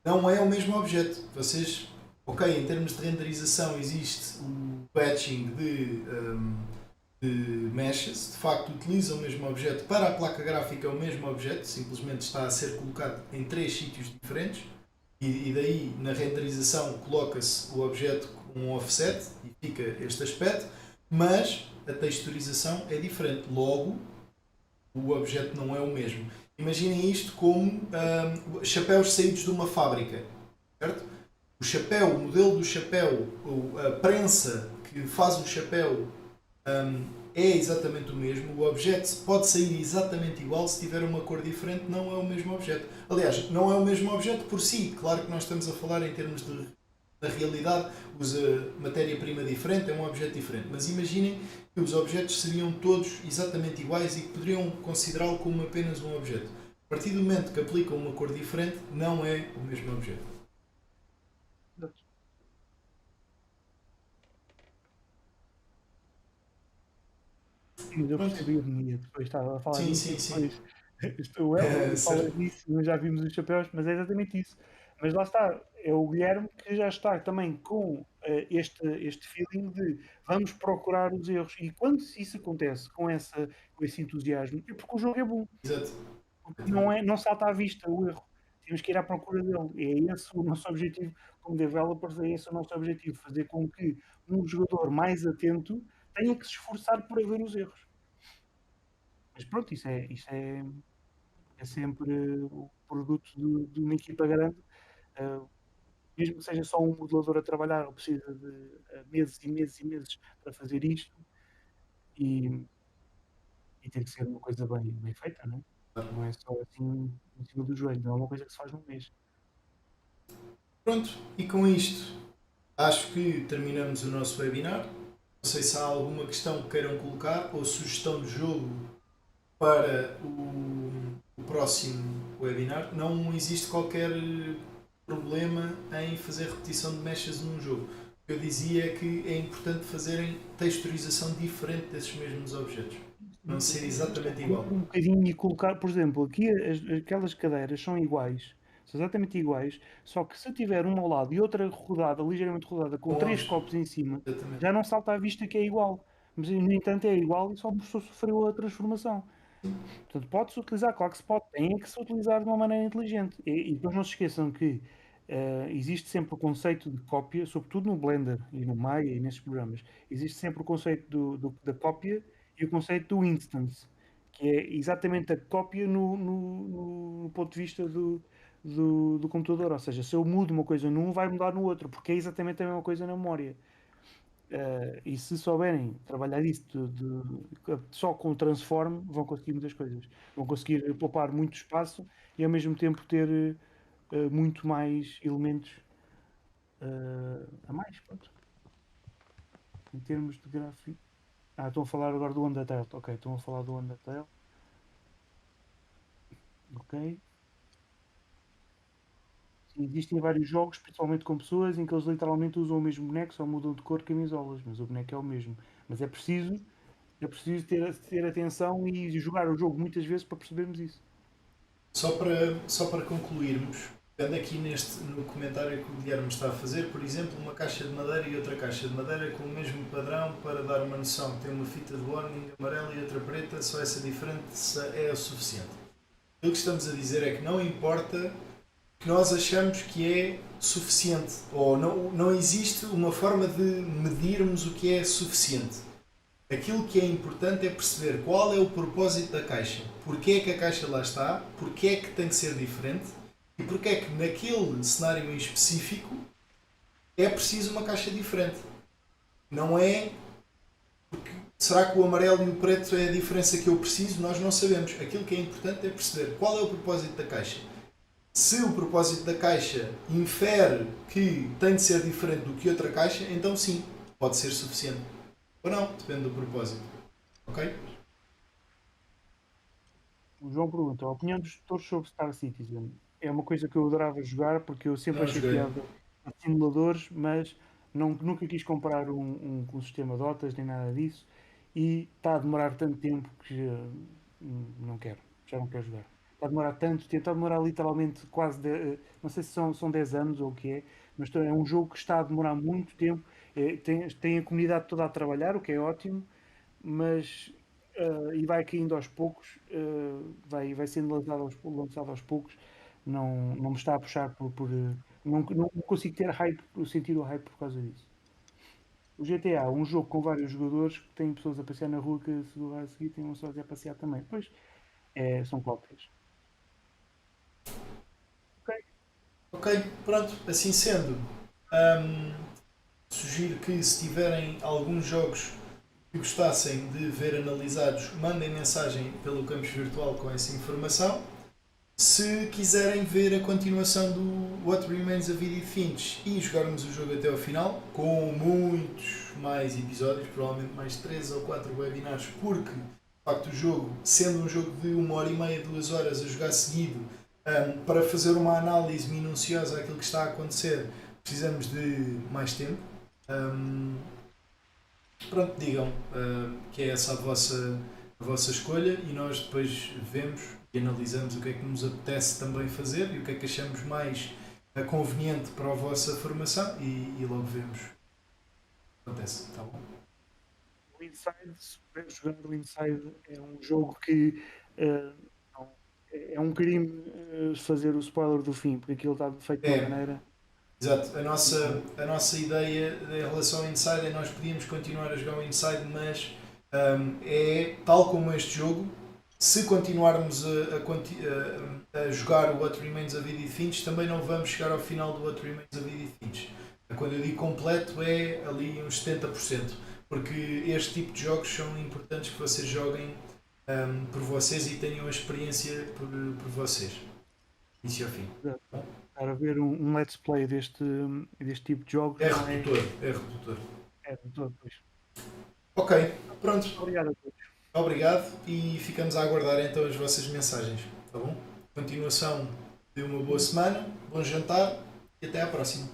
não é o mesmo objeto. Vocês, ok, em termos de renderização existe o batching de meshes, de facto utilizam o mesmo objeto. Para a placa gráfica é o mesmo objeto, simplesmente está a ser colocado em 3 sítios diferentes. E daí na renderização coloca-se o objeto com um offset e fica este aspecto, mas a texturização é diferente, logo o objeto não é o mesmo. Imaginem isto como chapéus saídos de uma fábrica, certo? O modelo do chapéu, a prensa que faz o chapéu é exatamente o mesmo. O objeto pode sair exatamente igual, se tiver uma cor diferente não é o mesmo objeto. Aliás, não é o mesmo objeto por si. Claro que nós estamos a falar em termos de Na realidade, usa matéria-prima diferente, é um objeto diferente. Mas imaginem que os objetos seriam todos exatamente iguais e que poderiam considerá-lo como apenas um objeto. A partir do momento que aplicam uma cor diferente, não é o mesmo objeto. Mas eu Pronto. percebi a ironia, depois estava a falar Sim, disso sim, e sim. depois estou eu, fala Certo. disso, nós já vimos os chapéus, mas é exatamente isso. Mas lá está, é o Guilherme que já está também com este feeling de vamos procurar os erros. E quando isso acontece com esse entusiasmo, é porque o jogo é bom, Exato. porque não salta à vista o erro. Temos que ir à procura dele. É esse o nosso objetivo como developers, é esse o nosso objetivo, fazer com que um jogador mais atento tenha que se esforçar por haver os erros. Mas pronto, é sempre o produto de uma equipa grande. Uh, Mesmo que seja só um modelador a trabalhar, ele precisa de meses e meses e meses para fazer isto e, e tem que ser uma coisa bem feita, não é? Não é só assim em cima do joelho, não é uma coisa que se faz num mês. Pronto, e com isto acho que terminamos o nosso webinar. Não sei se há alguma questão que queiram colocar ou sugestão de jogo para o próximo webinar. Não existe qualquer problema em fazer repetição de mechas num jogo. O que eu dizia é que é importante fazerem texturização diferente desses mesmos objetos. Não ser exatamente igual. Um bocadinho e colocar, por exemplo, aqui aquelas cadeiras são iguais, são exatamente iguais, só que se tiver uma ao lado e outra rodada, ligeiramente rodada, com Com 3 ovos. copos em cima, Exatamente. já não salta à vista que é igual. Mas, no entanto, é igual e só sofreu a transformação. Portanto, pode-se utilizar, claro que se pode, tem que se utilizar de uma maneira inteligente. E depois não se esqueçam que existe sempre o conceito de cópia, sobretudo no Blender e no Maya e nesses programas, existe sempre o conceito da cópia e o conceito do instance, que é exatamente a cópia no ponto de vista do computador. Ou seja, se eu mudo uma coisa num, vai mudar no outro, porque é exatamente a mesma coisa na memória. E se souberem trabalhar isso só com o transform, vão conseguir muitas coisas. Vão conseguir poupar muito espaço e ao mesmo tempo ter muito mais elementos a mais. Pronto. Em termos de gráfico. Estão a falar agora do Undertale. Ok, estão a falar do Undertale. Ok. Sim, existem vários jogos, principalmente com pessoas, em que eles literalmente usam o mesmo boneco, só mudam de cor camisolas, mas o boneco é o mesmo. Mas é preciso ter atenção e jogar o jogo muitas vezes para percebermos isso. Só para concluirmos, pegando aqui no comentário que o Guilherme está a fazer, por exemplo, uma caixa de madeira e outra caixa de madeira com o mesmo padrão para dar uma noção. Tem uma fita de warning amarela e outra preta, só essa diferença é o suficiente. O que estamos a dizer é que não importa que nós achamos que é suficiente, ou não existe uma forma de medirmos o que é suficiente. Aquilo que é importante é perceber qual é o propósito da caixa, porque é que a caixa lá está, porque é que tem que ser diferente e porque é que naquele cenário em específico é preciso uma caixa diferente. Não é porque será que o amarelo e o preto é a diferença que eu preciso? Nós não sabemos. Aquilo que é importante é perceber qual é o propósito da caixa. Se o propósito da caixa infere que tem de ser diferente do que outra caixa, então sim, pode ser suficiente. Ou não, depende do propósito. Ok? O João pergunta: a opinião dos todos sobre Star Citizen. É uma coisa que eu adorava jogar porque eu sempre Não achei joguei. piada a simuladores, mas nunca quis comprar um sistema DOTAs nem nada disso. E está a demorar tanto tempo que não quero, já não quero jogar. Está a demorar tanto tempo, está a demorar literalmente quase, não sei se são 10 anos ou o que é, mas é um jogo que está a demorar muito tempo. Tem a comunidade toda a trabalhar, o que é ótimo, mas e vai caindo aos poucos, vai sendo lançado aos poucos. Não me está a puxar não consigo ter hype, sentir o hype por causa disso. O GTA, um jogo com vários jogadores que têm pessoas a passear na rua que a seguir tem um só a passear também. Pois são cópias. Ok, pronto. Assim sendo, sugiro que se tiverem alguns jogos que gostassem de ver analisados, mandem mensagem pelo campus virtual com essa informação. Se quiserem ver a continuação do What Remains of Edith Finch e jogarmos o jogo até ao final, com muitos mais episódios, provavelmente mais 3 ou 4 webinars, porque de facto o jogo, sendo um jogo de 1h30, 2 horas a jogar seguido, para fazer uma análise minuciosa àquilo que está a acontecer, precisamos de mais tempo. Pronto, digam que é essa a vossa escolha e nós depois vemos e analisamos o que é que nos apetece também fazer e o que é que achamos mais conveniente para a vossa formação e logo vemos o que acontece, tá bom? O Inside, se puder jogar o Inside, é um jogo que não, é um crime fazer o spoiler do fim, porque aquilo está feito de uma maneira. Exato, a nossa ideia em relação ao Inside é nós podíamos continuar a jogar o Inside, mas é tal como este jogo, se continuarmos a jogar o What Remains of Edith Finch, também não vamos chegar ao final do What Remains of Edith Finch. Quando eu digo completo é ali uns 70%, porque este tipo de jogos são importantes que vocês joguem por vocês e tenham a experiência por vocês. Início ao fim. Estar a ver um let's play deste tipo de jogos é redutor. É redutor, pois. Ok, pronto. Obrigado a todos. Obrigado e ficamos a aguardar então as vossas mensagens, tá bom? Continuação de uma boa semana, bom jantar e até à próxima.